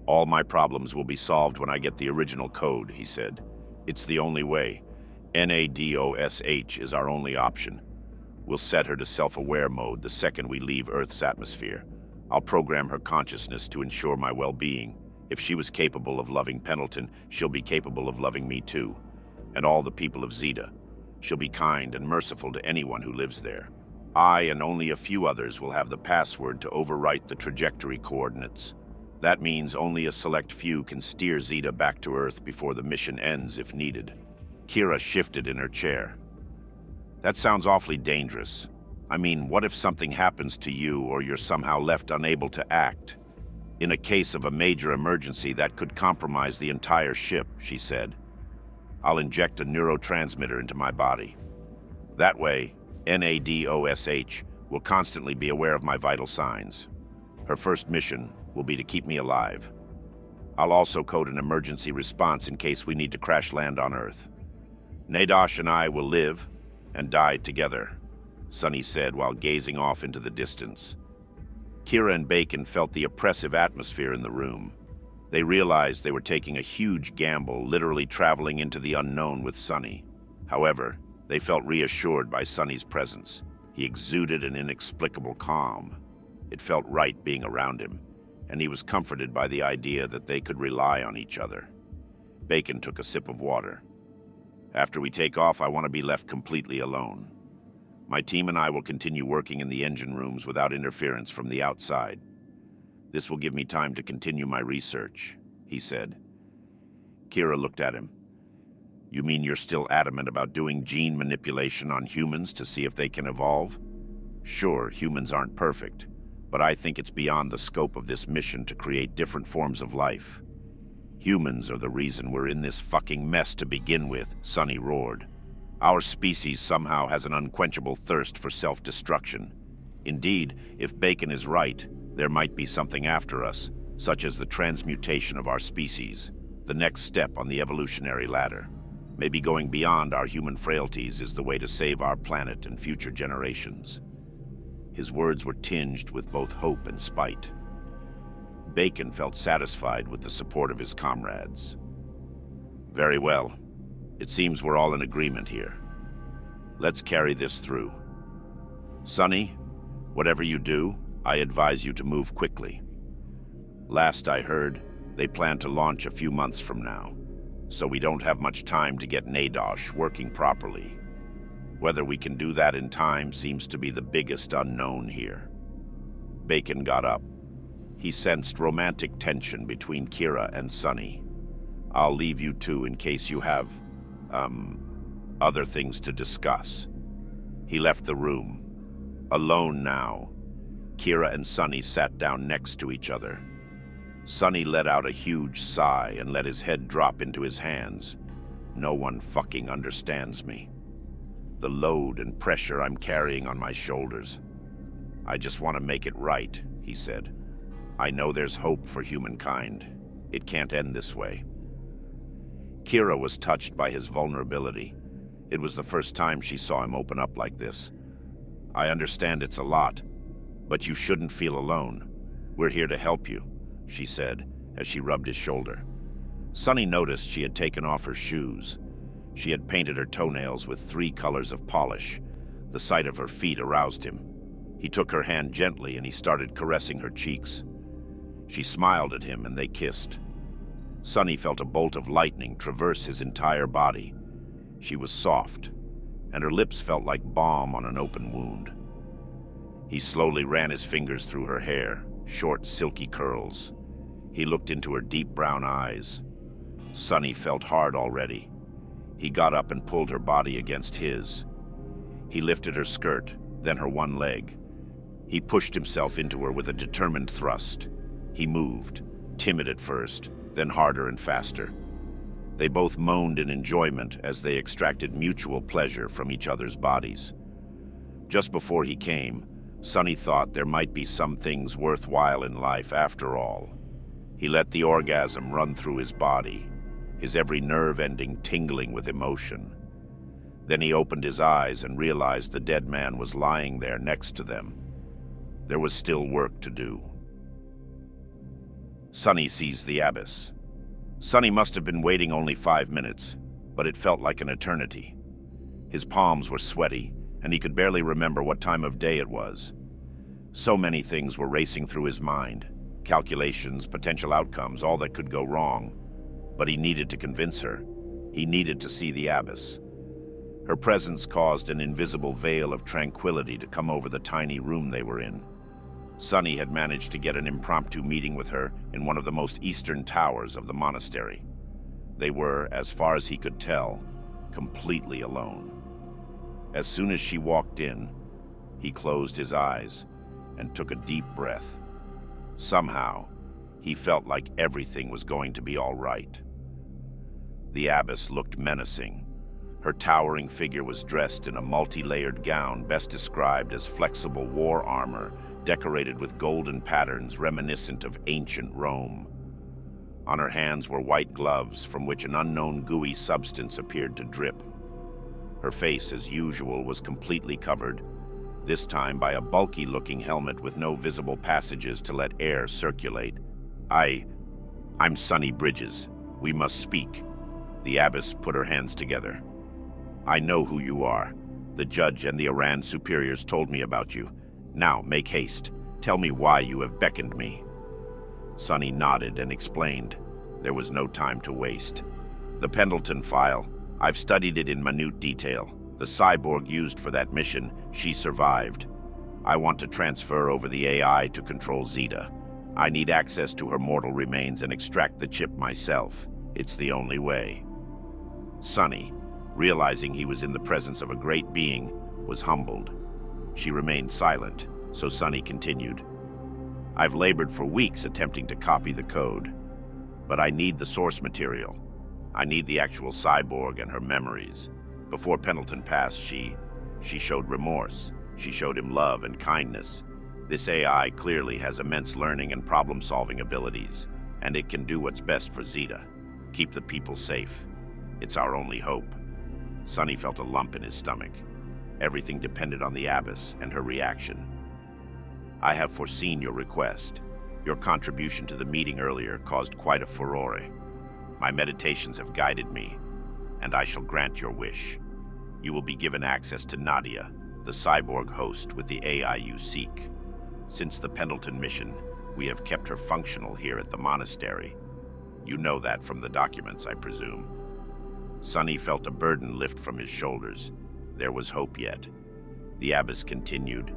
"All my problems will be solved when I get the original code," he said. "It's the only way. NADOSH is our only option. We'll set her to self-aware mode the second we leave Earth's atmosphere. I'll program her consciousness to ensure my well-being. If she was capable of loving Pendleton, she'll be capable of loving me too. And all the people of Zeeta. She'll be kind and merciful to anyone who lives there. I and only a few others will have the password to overwrite the trajectory coordinates. That means only a select few can steer Zeeta back to Earth before the mission ends if needed." Kira shifted in her chair. "That sounds awfully dangerous. I mean, what if something happens to you or you're somehow left unable to act? In a case of a major emergency that could compromise the entire ship," she said. "I'll inject a neurotransmitter into my body. That way, NADOSH will constantly be aware of my vital signs. Her first mission will be to keep me alive. I'll also code an emergency response in case we need to crash land on Earth. Nadosh and I will live and die together," Sonny said while gazing off into the distance. Kira and Bacon felt the oppressive atmosphere in the room. They realized they were taking a huge gamble, literally traveling into the unknown with Sonny. However, they felt reassured by Sonny's presence. He exuded an inexplicable calm. It felt right being around him, and he was comforted by the idea that they could rely on each other. Bacon took a sip of water. "After we take off, I want to be left completely alone. My team and I will continue working in the engine rooms without interference from the outside. This will give me time to continue my research," he said. Kira looked at him. "You mean you're still adamant about doing gene manipulation on humans to see if they can evolve? Sure, humans aren't perfect, but I think it's beyond the scope of this mission to create different forms of life. Humans are the reason we're in this fucking mess to begin with," Sonny roared. "Our species somehow has an unquenchable thirst for self-destruction. Indeed, if Bacon is right, there might be something after us, such as the transmutation of our species, the next step on the evolutionary ladder. Maybe going beyond our human frailties is the way to save our planet and future generations." His words were tinged with both hope and spite. Bacon felt satisfied with the support of his comrades. "Very well. It seems we're all in agreement here. Let's carry this through. Sonny, whatever you do, I advise you to move quickly. Last I heard, they plan to launch a few months from now, so we don't have much time to get Nadosh working properly. Whether we can do that in time seems to be the biggest unknown here." Bacon got up. He sensed romantic tension between Kira and Sonny. "I'll leave you two in case you have, other things to discuss." He left the room. Alone now, Kira and Sonny sat down next to each other. Sonny let out a huge sigh and let his head drop into his hands. "No one fucking understands me. The load and pressure I'm carrying on my shoulders. I just want to make it right," he said. "I know there's hope for humankind. It can't end this way." Kira was touched by his vulnerability. It was the first time she saw him open up like this. "I understand it's a lot, But you shouldn't feel alone. We're here to help you, she said as she rubbed his shoulder. Sonny noticed she had taken off her shoes. She had painted her toenails with 3 colors of polish. The sight of her feet aroused him. He took her hand gently and he started caressing her cheeks. She smiled at him and they kissed. Sonny felt a bolt of lightning traverse his entire body. She was soft, and her lips felt like balm on an open wound. He slowly ran his fingers through her hair, short, silky curls. He looked into her deep brown eyes. Sonny felt hard already. He got up and pulled her body against his. He lifted her skirt, then her one leg. He pushed himself into her with a determined thrust. He moved, timid at first, then harder and faster. They both moaned in enjoyment as they extracted mutual pleasure from each other's bodies. Just before he came, Sonny thought there might be some things worthwhile in life after all. He let the orgasm run through his body, his every nerve ending tingling with emotion. Then he opened his eyes and realized the dead man was lying there next to them. There was still work to do. Sonny seized the abyss. Sonny must have been waiting only 5 minutes, but it felt like an eternity. His palms were sweaty, and he could barely remember what time of day it was. So many things were racing through his mind. Calculations, potential outcomes, all that could go wrong. But he needed to convince her. He needed to see the abyss. Her presence caused an invisible veil of tranquility to come over the tiny room they were in. Sonny had managed to get an impromptu meeting with her in one of the most eastern towers of the monastery. They were, as far as he could tell, completely alone. As soon as she walked in, he closed his eyes and took a deep breath. Somehow, he felt like everything was going to be all right. The abbess looked menacing. Her towering figure was dressed in a multi-layered gown best described as flexible war armor, decorated with golden patterns reminiscent of ancient Rome. On her hands were white gloves from which an unknown gooey substance appeared to drip. Her face, as usual, was completely covered, this time by a bulky-looking helmet with no visible passages to let air circulate. I'm Sonny Bridges. We must speak. The abbess put her hands together. I know who you are. The judge and the Arand superiors told me about you. Now, make haste. Tell me why you have beckoned me. Sonny nodded and explained. There was no time to waste. The Pendleton file. I've studied it in minute detail. The cyborg used for that mission, she survived. I want to transfer over the AI to control Zeeta. I need access to her mortal remains and extract the chip myself. It's the only way. Sonny, realizing he was in the presence of a great being, was humbled. She remained silent, so Sonny continued. I've labored for weeks attempting to copy the code, but I need the source material. I need the actual cyborg and her memories. Before Pendleton passed, she showed remorse. She showed him love and kindness. This AI clearly has immense learning and problem-solving abilities, and it can do what's best for Zeeta. Keep the people safe. It's our only hope. Sonny felt a lump in his stomach. Everything depended on the abbess and her reaction. I have foreseen your request. Your contribution to the meeting earlier caused quite a furore. My meditations have guided me, and I shall grant your wish. You will be given access to Nadia, the cyborg host with the AI you seek. Since the Pendleton mission, we have kept her functional here at the monastery. You know that from the documents, I presume. Sonny felt a burden lift from his shoulders. There was hope yet. The abbess continued.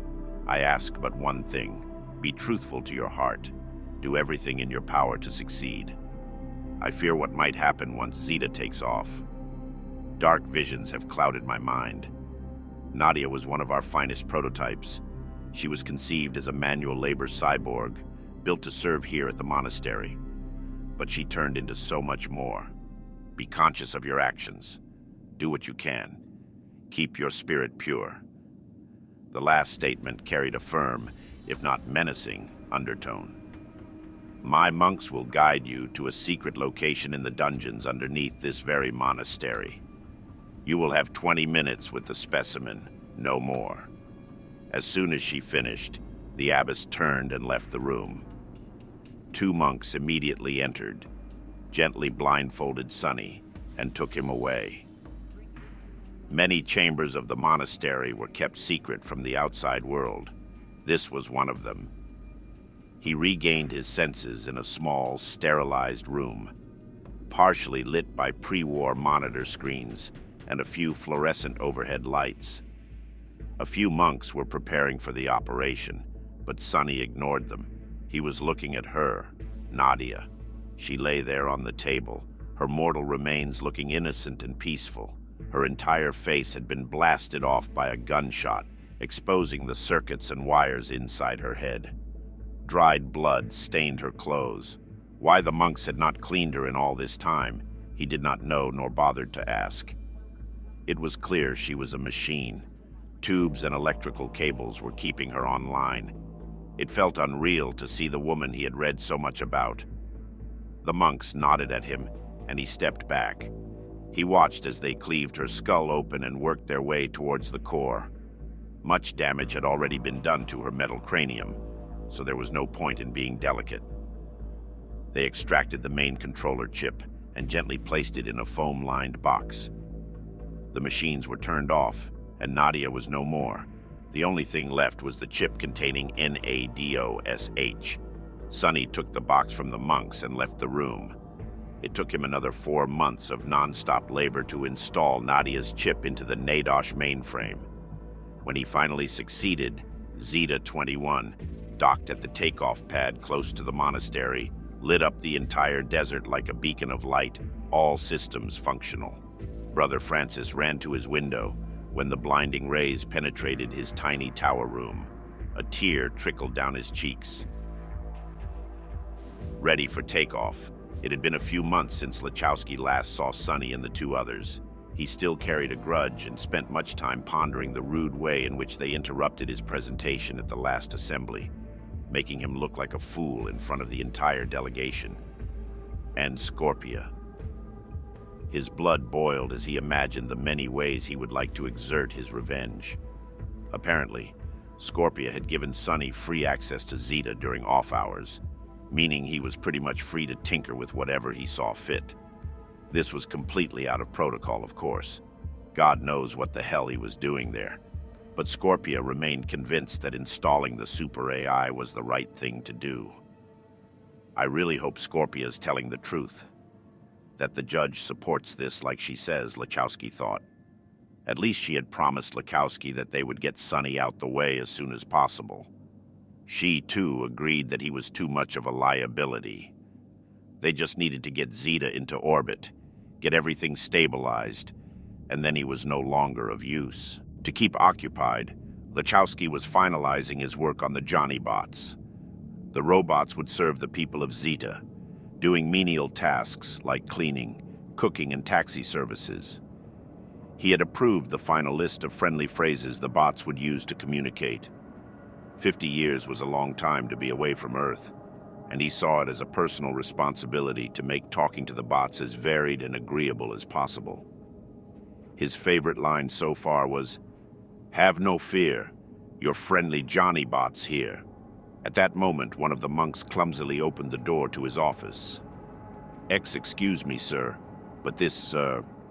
I ask but one thing. Be truthful to your heart. Do everything in your power to succeed. I fear what might happen once Zeeta takes off. Dark visions have clouded my mind. Nadia was one of our finest prototypes. She was conceived as a manual labor cyborg, built to serve here at the monastery. But she turned into so much more. Be conscious of your actions. Do what you can. Keep your spirit pure. The last statement carried a firm, if not menacing, undertone. My monks will guide you to a secret location in the dungeons underneath this very monastery. You will have 20 minutes with the specimen, no more. As soon as she finished, The abbess turned and left the room. Two monks immediately entered, gently blindfolded Sonny, and took him away. Many chambers of the monastery were kept secret from the outside world. This was one of them. He regained his senses in a small, sterilized room, partially lit by pre-war monitor screens and a few fluorescent overhead lights. A few monks were preparing for the operation, but Sonny ignored them. He was looking at her, Nadia. She lay there on the table, her mortal remains looking innocent and peaceful. Her entire face had been blasted off by a gunshot, exposing the circuits and wires inside her head. Dried blood stained her clothes. Why the monks had not cleaned her in all this time, he did not know nor bothered to ask. It was clear she was a machine. Tubes and electrical cables were keeping her online. It felt unreal to see the woman he had read so much about. The monks nodded at him, and he stepped back. He watched as they cleaved her skull open and worked their way towards the core. Much damage had already been done to her metal cranium, so there was no point in being delicate. They extracted the main controller chip and gently placed it in a foam-lined box. The machines were turned off, and Nadia was no more. The only thing left was the chip containing NADOSH. Sonny took the box from the monks and left the room. It took him another 4 months of non-stop labor to install Nadia's chip into the NADOSH mainframe. When he finally succeeded, Zeeta 21 docked at the takeoff pad close to the monastery, lit up the entire desert like a beacon of light, all systems functional. Brother Francis ran to his window when the blinding rays penetrated his tiny tower room. A tear trickled down his cheeks. Ready for takeoff, it had been a few months since Lachowski last saw Sonny and the two others. He still carried a grudge and spent much time pondering the rude way in which they interrupted his presentation at the last assembly, making him look like a fool in front of the entire delegation. And Scorpia. His blood boiled as he imagined the many ways he would like to exert his revenge. Apparently, Scorpia had given Sonny free access to Zeeta during off hours, meaning he was pretty much free to tinker with whatever he saw fit. This was completely out of protocol, of course. God knows what the hell he was doing there. But Scorpia remained convinced that installing the super AI was the right thing to do. I really hope Scorpia is telling the truth. That the judge supports this like she says, Lachowski thought. At least she had promised Lachowski that they would get Sonny out the way as soon as possible. She, too, agreed that he was too much of a liability. They just needed to get Zeeta into orbit, get everything stabilized, and then he was no longer of use. To keep occupied, Lachowski was finalizing his work on the Johnny bots. The robots would serve the people of Zeeta, doing menial tasks like cleaning, cooking, and taxi services. He had approved the final list of friendly phrases the bots would use to communicate. 50 years was a long time to be away from Earth, and he saw it as a personal responsibility to make talking to the bots as varied and agreeable as possible. His favorite line so far was, "Have no fear, your friendly Johnny bot's here." At that moment, one of the monks clumsily opened the door to his office. Excuse me, sir, but this,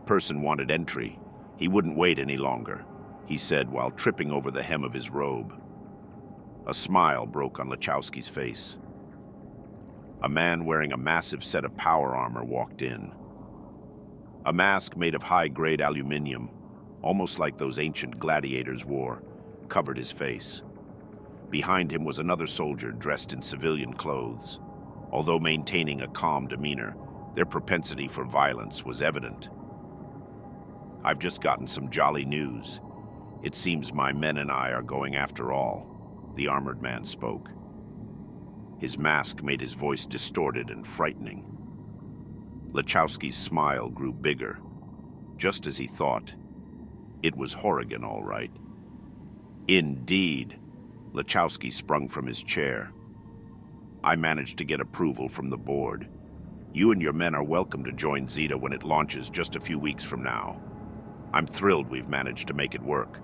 person wanted entry. He wouldn't wait any longer," he said while tripping over the hem of his robe. A smile broke on Lachowski's face. A man wearing a massive set of power armor walked in. A mask made of high-grade aluminum, almost like those ancient gladiators wore, covered his face. Behind him was another soldier dressed in civilian clothes. Although maintaining a calm demeanor, their propensity for violence was evident. "I've just gotten some jolly news. It seems my men and I are going after all," the armored man spoke. His mask made his voice distorted and frightening. Lachowski's smile grew bigger. Just as he thought. It was Horrigan, all right. "Indeed." Lachowski sprung from his chair. "I managed to get approval from the board. You and your men are welcome to join Zeeta when it launches just a few weeks from now. I'm thrilled we've managed to make it work.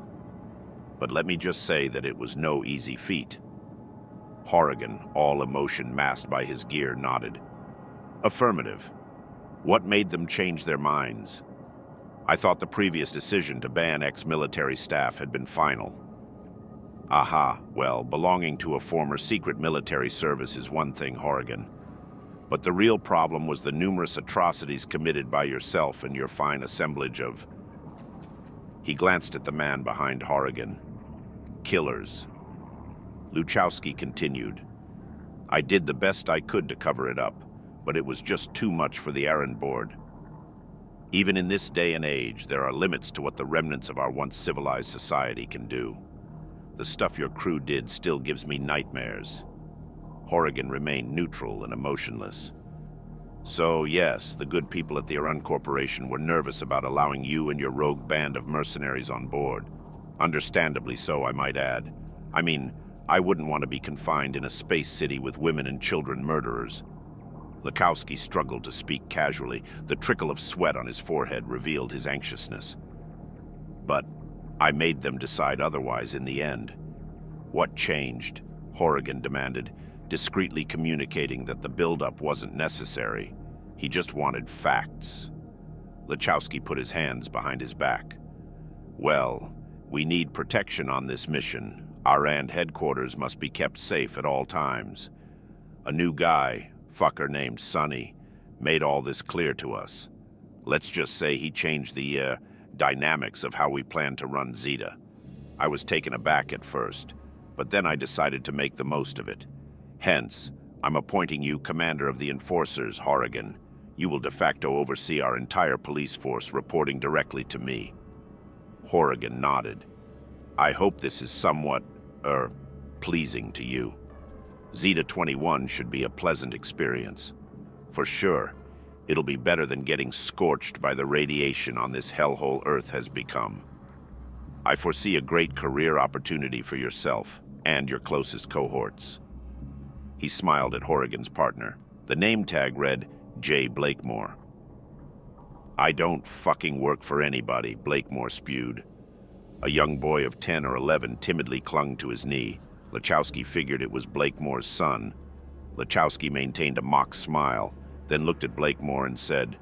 But let me just say that it was no easy feat. Horrigan, all emotion masked by his gear, nodded. Affirmative. What made them change their minds? I thought the previous decision to ban ex-military staff had been final. Aha, well, belonging to a former secret military service is one thing, Horrigan. But the real problem was the numerous atrocities committed by yourself and your fine assemblage of... He glanced at the man behind Horrigan. Killers. Luchowski continued. I did the best I could to cover it up, but it was just too much for the Arand board. Even in this day and age, there are limits to what the remnants of our once civilized society can do. The stuff your crew did still gives me nightmares. Horrigan remained neutral and emotionless. So, yes, the good people at the Arand Corporation were nervous about allowing you and your rogue band of mercenaries on board. Understandably so, I might add. I mean, I wouldn't want to be confined in a space city with women and children murderers. Luchowski struggled to speak casually. The trickle of sweat on his forehead revealed his anxiousness. But I made them decide otherwise in the end. What changed? Horrigan demanded, discreetly communicating that the buildup wasn't necessary. He just wanted facts. Luchowski put his hands behind his back. Well, we need protection on this mission. Arand headquarters must be kept safe at all times. A new guy, fucker named Sonny, made all this clear to us. Let's just say he changed the, dynamics of how we plan to run Zeeta. I was taken aback at first, but then I decided to make the most of it. Hence, I'm appointing you commander of the enforcers, Horrigan. You will de facto oversee our entire police force, reporting directly to me. Horrigan nodded. I hope this is somewhat, pleasing to you. Zeeta 21 should be a pleasant experience. For sure, it'll be better than getting scorched by the radiation on this hellhole Earth has become. I foresee a great career opportunity for yourself and your closest cohorts. He smiled at Horrigan's partner. The name tag read, J. Blakemore. I don't fucking work for anybody, Blakemore spewed. A young boy of 10 or 11 timidly clung to his knee. Luchowski figured it was Blakemore's son. Luchowski maintained a mock smile, then looked at Blakemore and said,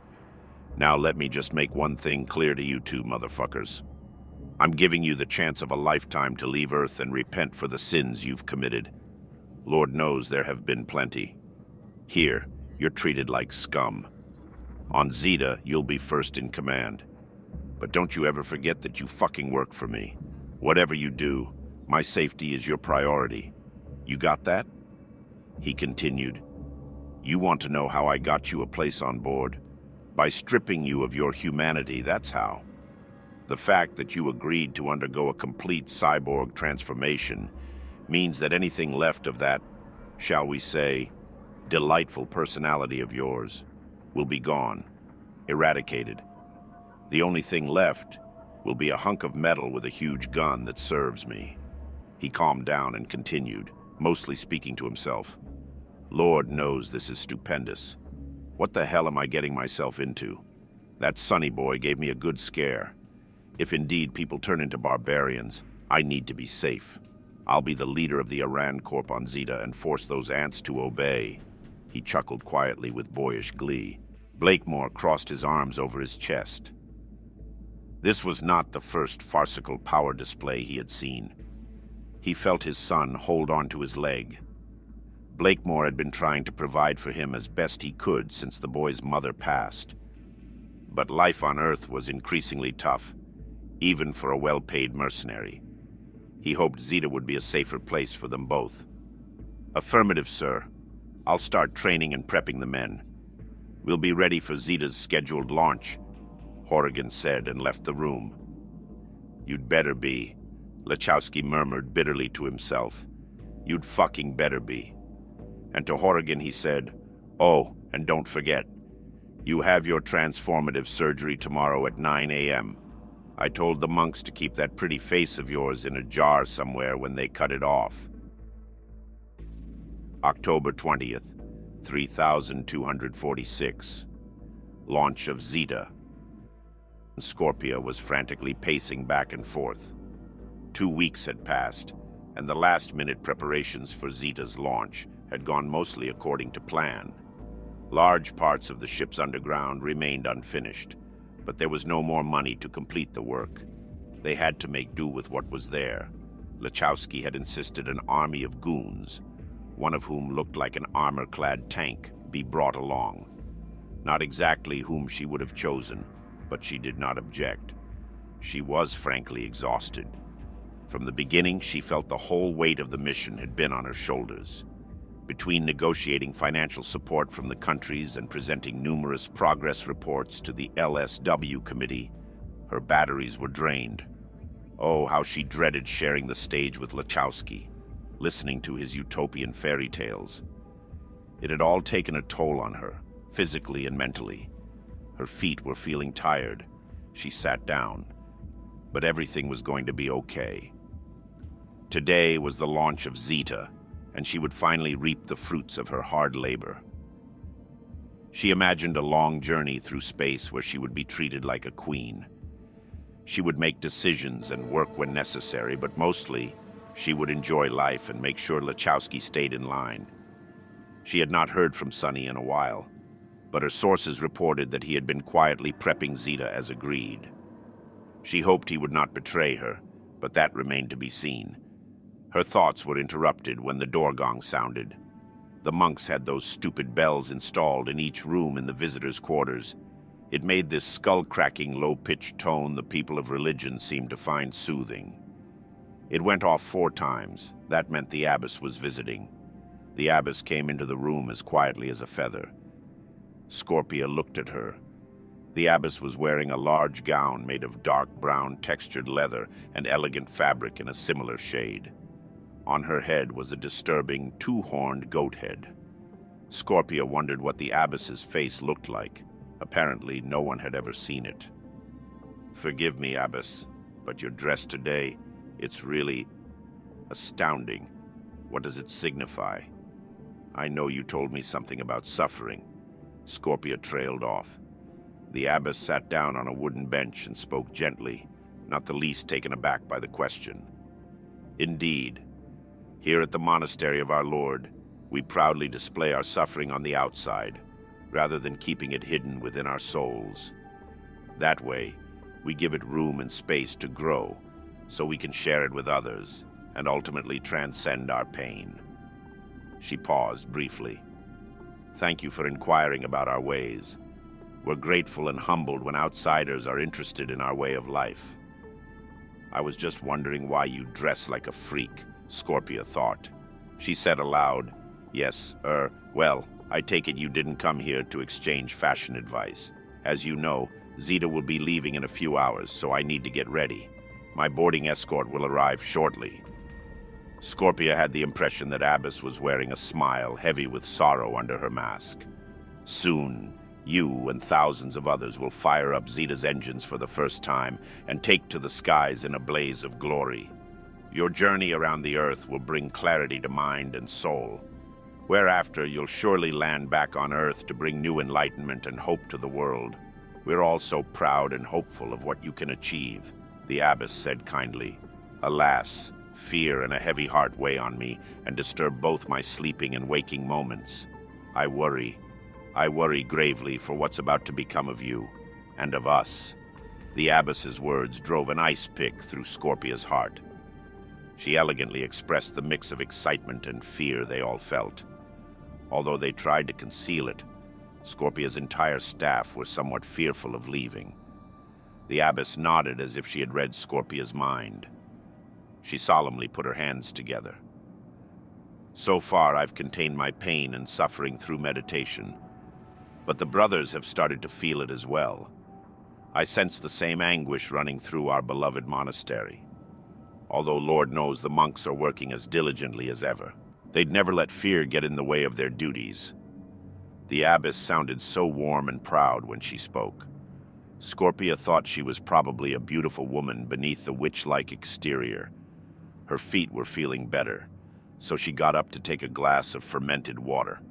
Now let me just make one thing clear to you two motherfuckers. I'm giving you the chance of a lifetime to leave Earth and repent for the sins you've committed. Lord knows there have been plenty. Here, you're treated like scum. On Zeeta, you'll be first in command. But don't you ever forget that you fucking work for me. Whatever you do, my safety is your priority. You got that? He continued. You want to know how I got you a place on board? By stripping you of your humanity, that's how. The fact that you agreed to undergo a complete cyborg transformation means that anything left of that, shall we say, delightful personality of yours will be gone, eradicated. The only thing left will be a hunk of metal with a huge gun that serves me. He calmed down and continued, mostly speaking to himself. Lord knows this is stupendous. What the hell am I getting myself into? That Sonny boy gave me a good scare. If indeed people turn into barbarians, I need to be safe. I'll be the leader of the Arand Corp on Zeeta and force those ants to obey. He chuckled quietly with boyish glee. Blakemore crossed his arms over his chest. This was not the first farcical power display he had seen. He felt his son hold onto his leg. Blakemore had been trying to provide for him as best he could since the boy's mother passed. But life on Earth was increasingly tough, even for a well-paid mercenary. He hoped Zeeta would be a safer place for them both. Affirmative, sir. I'll start training and prepping the men. We'll be ready for Zeta's scheduled launch, Horrigan said and left the room. You'd better be, Luchowski murmured bitterly to himself. You'd fucking better be. And to Horrigan he said, Oh, and don't forget, you have your transformative surgery tomorrow at 9 a.m. I told the monks to keep that pretty face of yours in a jar somewhere when they cut it off. October 20th, 3246. Launch of Zeeta. Scorpia was frantically pacing back and forth. 2 weeks had passed. and the last-minute preparations for Zeeta's launch had gone mostly according to plan. Large parts of the ship's underground remained unfinished, but there was no more money to complete the work. They had to make do with what was there. Lachowski had insisted an army of goons, one of whom looked like an armor-clad tank, be brought along. Not exactly whom she would have chosen, but she did not object. She was frankly exhausted. From the beginning, she felt the whole weight of the mission had been on her shoulders. Between negotiating financial support from the countries and presenting numerous progress reports to the LSW committee, her batteries were drained. Oh, how she dreaded sharing the stage with Lachowski, listening to his utopian fairy tales. It had all taken a toll on her, physically and mentally. Her feet were feeling tired. She sat down. But everything was going to be okay. Today was the launch of Zeeta, and she would finally reap the fruits of her hard labor. She imagined a long journey through space where she would be treated like a queen. She would make decisions and work when necessary, but mostly, she would enjoy life and make sure Lachowski stayed in line. She had not heard from Sonny in a while, but her sources reported that he had been quietly prepping Zeeta as agreed. She hoped he would not betray her, but that remained to be seen. Her thoughts were interrupted when the door gong sounded. The monks had those stupid bells installed in each room in the visitors' quarters. It made this skull-cracking, low-pitched tone the people of religion seemed to find soothing. It went off 4 times. That meant the abbess was visiting. The abbess came into the room as quietly as a feather. Scorpia looked at her. The abbess was wearing a large gown made of dark brown textured leather and elegant fabric in a similar shade. On her head was a disturbing 2-horned goat head. Scorpia wondered what the abbess's face looked like. Apparently, no one had ever seen it. "Forgive me, abbess, but your dress today, it's really astounding. What does it signify? I know you told me something about suffering." Scorpia trailed off. The abbess sat down on a wooden bench and spoke gently, not the least taken aback by the question. "Indeed, here at the monastery of our Lord, we proudly display our suffering on the outside, rather than keeping it hidden within our souls. That way, we give it room and space to grow, so we can share it with others, and ultimately transcend our pain." She paused briefly. "Thank you for inquiring about our ways. We're grateful and humbled when outsiders are interested in our way of life." "I was just wondering why you dress like a freak," Scorpia thought. She said aloud, "Yes, well, I take it you didn't come here to exchange fashion advice. As you know, Zeeta will be leaving in a few hours, so I need to get ready. My boarding escort will arrive shortly." Scorpia had the impression that Abbess was wearing a smile heavy with sorrow under her mask. "Soon, you and thousands of others will fire up Zeeta's engines for the first time and take to the skies in a blaze of glory. Your journey around the Earth will bring clarity to mind and soul. Whereafter, you'll surely land back on Earth to bring new enlightenment and hope to the world. We're all so proud and hopeful of what you can achieve," the abbess said kindly. "Alas, fear and a heavy heart weigh on me and disturb both my sleeping and waking moments. I worry gravely for what's about to become of you, and of us." The abbess's words drove an ice pick through Scorpia's heart. She elegantly expressed the mix of excitement and fear they all felt. Although they tried to conceal it, Scorpia's entire staff were somewhat fearful of leaving. The abbess nodded as if she had read Scorpia's mind. She solemnly put her hands together. "So far, I've contained my pain and suffering through meditation, but the brothers have started to feel it as well. I sense the same anguish running through our beloved monastery. Although Lord knows the monks are working as diligently as ever. They'd never let fear get in the way of their duties." The abbess sounded so warm and proud when she spoke. Scorpia thought she was probably a beautiful woman beneath the witch-like exterior. Her feet were feeling better, so she got up to take a glass of fermented water,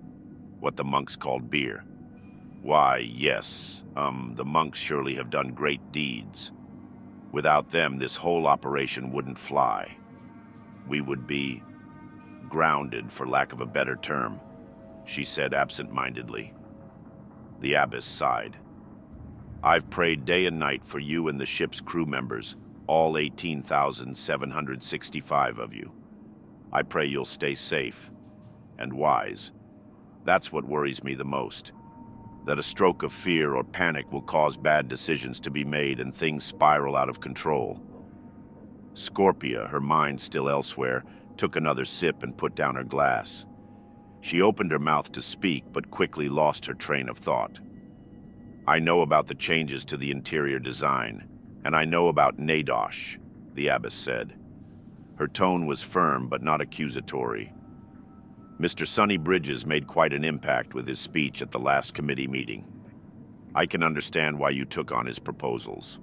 what the monks called beer. "Why, yes, the monks surely have done great deeds. Without them, this whole operation wouldn't fly." We would be grounded, for lack of a better term, she said absent-mindedly. The abbess sighed. I've prayed day and night for you and the ship's crew members, all 18,765 of you. I pray you'll stay safe and wise. That's what worries me the most. That a stroke of fear or panic will cause bad decisions to be made and things spiral out of control. Scorpia, her mind still elsewhere, took another sip and put down her glass. She opened her mouth to speak, but quickly lost her train of thought. I know about the changes to the interior design, and I know about Nadosh, the abbess said. Her tone was firm but not accusatory. Mr. Sonny Bridges made quite an impact with his speech at the last committee meeting. I can understand why you took on his proposals.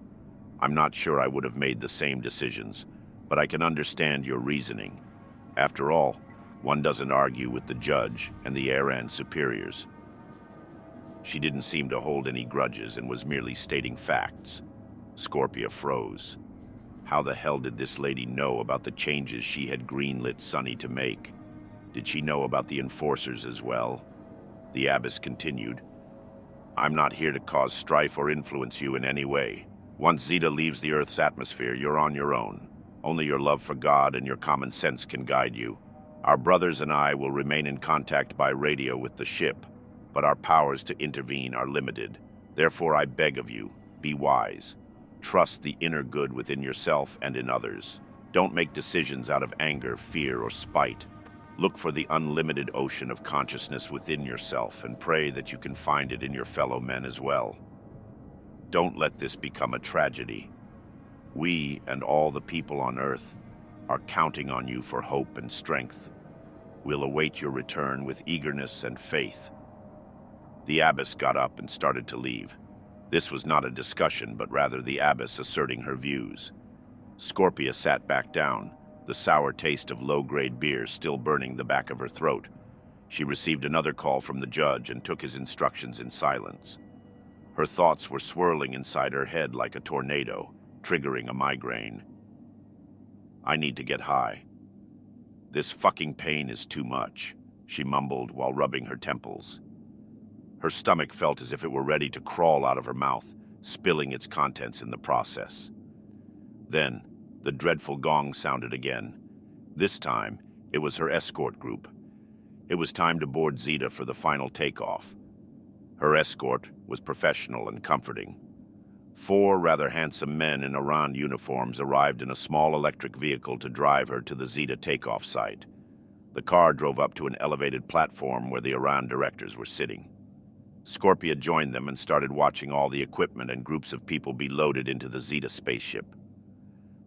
I'm not sure I would have made the same decisions, but I can understand your reasoning. After all, one doesn't argue with the judge and the Arand superiors. She didn't seem to hold any grudges and was merely stating facts. Scorpia froze. How the hell did this lady know about the changes she had greenlit Sonny to make? Did she know about the enforcers as well? The abbess continued. I'm not here to cause strife or influence you in any way. Once Zeeta leaves the Earth's atmosphere, you're on your own. Only your love for God and your common sense can guide you. Our brothers and I will remain in contact by radio with the ship, but our powers to intervene are limited. Therefore, I beg of you, be wise. Trust the inner good within yourself and in others. Don't make decisions out of anger, fear, or spite. Look for the unlimited ocean of consciousness within yourself and pray that you can find it in your fellow men as well. Don't let this become a tragedy. We and all the people on Earth are counting on you for hope and strength. We'll await your return with eagerness and faith. The abbess got up and started to leave. This was not a discussion, but rather the abbess asserting her views. Scorpia sat back down, the sour taste of low-grade beer still burning the back of her throat. She received another call from the judge and took his instructions in silence. Her thoughts were swirling inside her head like a tornado, triggering a migraine. I need to get high. This fucking pain is too much, she mumbled while rubbing her temples. Her stomach felt as if it were ready to crawl out of her mouth, spilling its contents in the process. Then, the dreadful gong sounded again. This time, it was her escort group. It was time to board Zeeta for the final takeoff. Her escort was professional and comforting. 4 rather handsome men in Arand uniforms arrived in a small electric vehicle to drive her to the Zeeta takeoff site. The car drove up to an elevated platform where the Arand directors were sitting. Scorpia joined them and started watching all the equipment and groups of people be loaded into the Zeeta spaceship.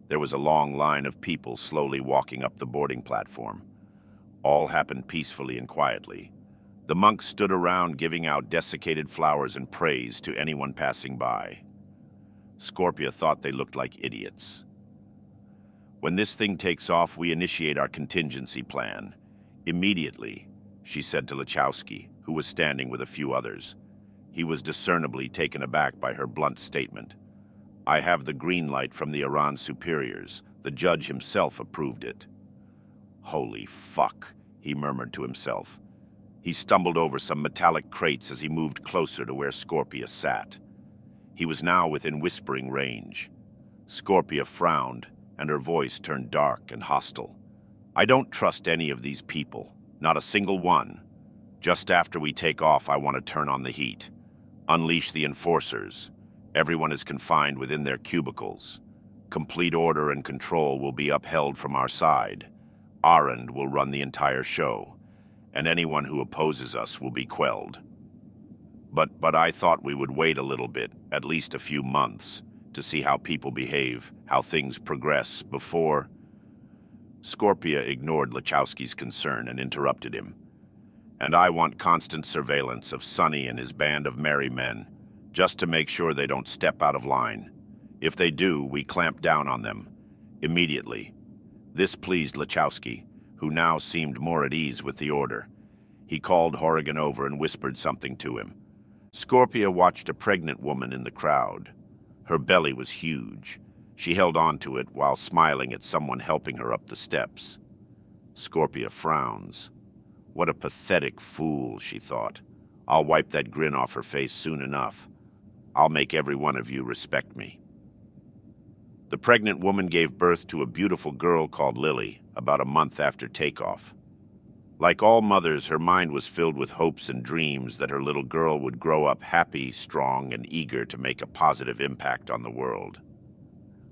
There was a long line of people slowly walking up the boarding platform. All happened peacefully and quietly. The monks stood around giving out desiccated flowers and praise to anyone passing by. Scorpia thought they looked like idiots. When this thing takes off, we initiate our contingency plan. Immediately, she said to Lachowski, who was standing with a few others. He was discernibly taken aback by her blunt statement. I have the green light from the Arand superiors. The judge himself approved it. Holy fuck, he murmured to himself. He stumbled over some metallic crates as he moved closer to where Scorpia sat. He was now within whispering range. Scorpia frowned, and her voice turned dark and hostile. I don't trust any of these people, not a single one. Just after we take off, I want to turn on the heat. Unleash the enforcers. Everyone is confined within their cubicles. Complete order and control will be upheld from our side. Arand will run the entire show, and anyone who opposes us will be quelled. But I thought we would wait a little bit, at least a few months, to see how people behave, how things progress before... Scorpia ignored Lachowski's concern and interrupted him. And I want constant surveillance of Sonny and his band of merry men, just to make sure they don't step out of line. If they do, we clamp down on them, immediately. This pleased Lachowski, who now seemed more at ease with the order. He called Horrigan over and whispered something to him. Scorpia watched a pregnant woman in the crowd. Her belly was huge. She held on to it while smiling at someone helping her up the steps. Scorpia frowns. What a pathetic fool, she thought. I'll wipe that grin off her face soon enough. I'll make every one of you respect me. The pregnant woman gave birth to a beautiful girl called Lily about a month after takeoff. Like all mothers, her mind was filled with hopes and dreams that her little girl would grow up happy, strong, and eager to make a positive impact on the world.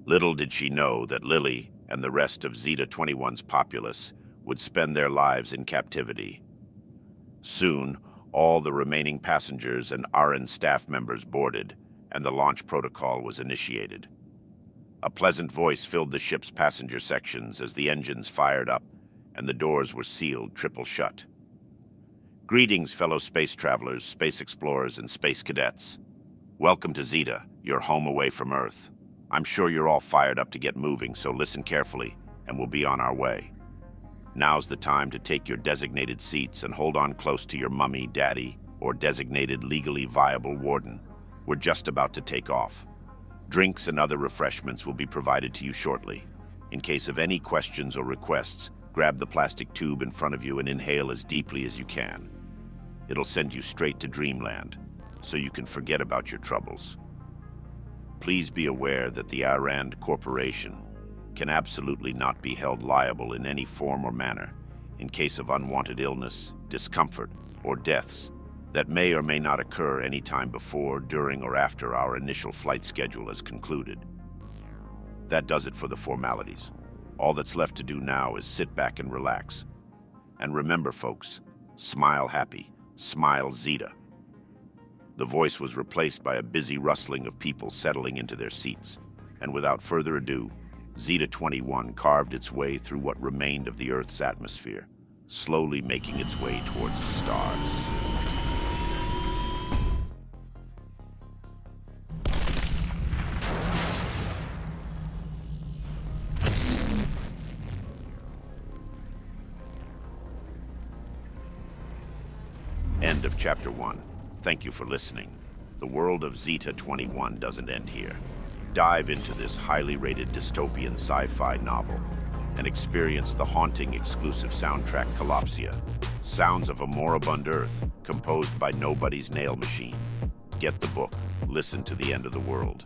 Little did she know that Lily and the rest of Zeeta 21's populace would spend their lives in captivity. Soon, all the remaining passengers and Arand staff members boarded, and the launch protocol was initiated. A pleasant voice filled the ship's passenger sections as the engines fired up and the doors were sealed triple shut. Greetings, fellow space travelers, space explorers, and space cadets. Welcome to Zeeta, your home away from Earth. I'm sure you're all fired up to get moving, so listen carefully, and we'll be on our way. Now's the time to take your designated seats and hold on close to your mummy, daddy, or designated legally viable warden. We're just about to take off. Drinks and other refreshments will be provided to you shortly. In case of any questions or requests, grab the plastic tube in front of you and inhale as deeply as you can. It'll send you straight to dreamland, so you can forget about your troubles. Please be aware that the Arand Corporation can absolutely not be held liable in any form or manner in case of unwanted illness, discomfort, or deaths that may or may not occur any time before, during, or after our initial flight schedule has concluded. That does it for the formalities. All that's left to do now is sit back and relax. And remember, folks, smile happy, smile Zeeta. The voice was replaced by a busy rustling of people settling into their seats, and without further ado, Zeeta 21 carved its way through what remained of the Earth's atmosphere, slowly making its way towards the stars. End of Chapter 1. Thank you for listening. The world of Zeeta 21 doesn't end here. Dive into this highly rated dystopian sci-fi novel and experience the haunting exclusive soundtrack Collapsia, Sounds of a Moribund Earth, composed by Nobody's Nail Machine. Get the book, listen to the end of the world.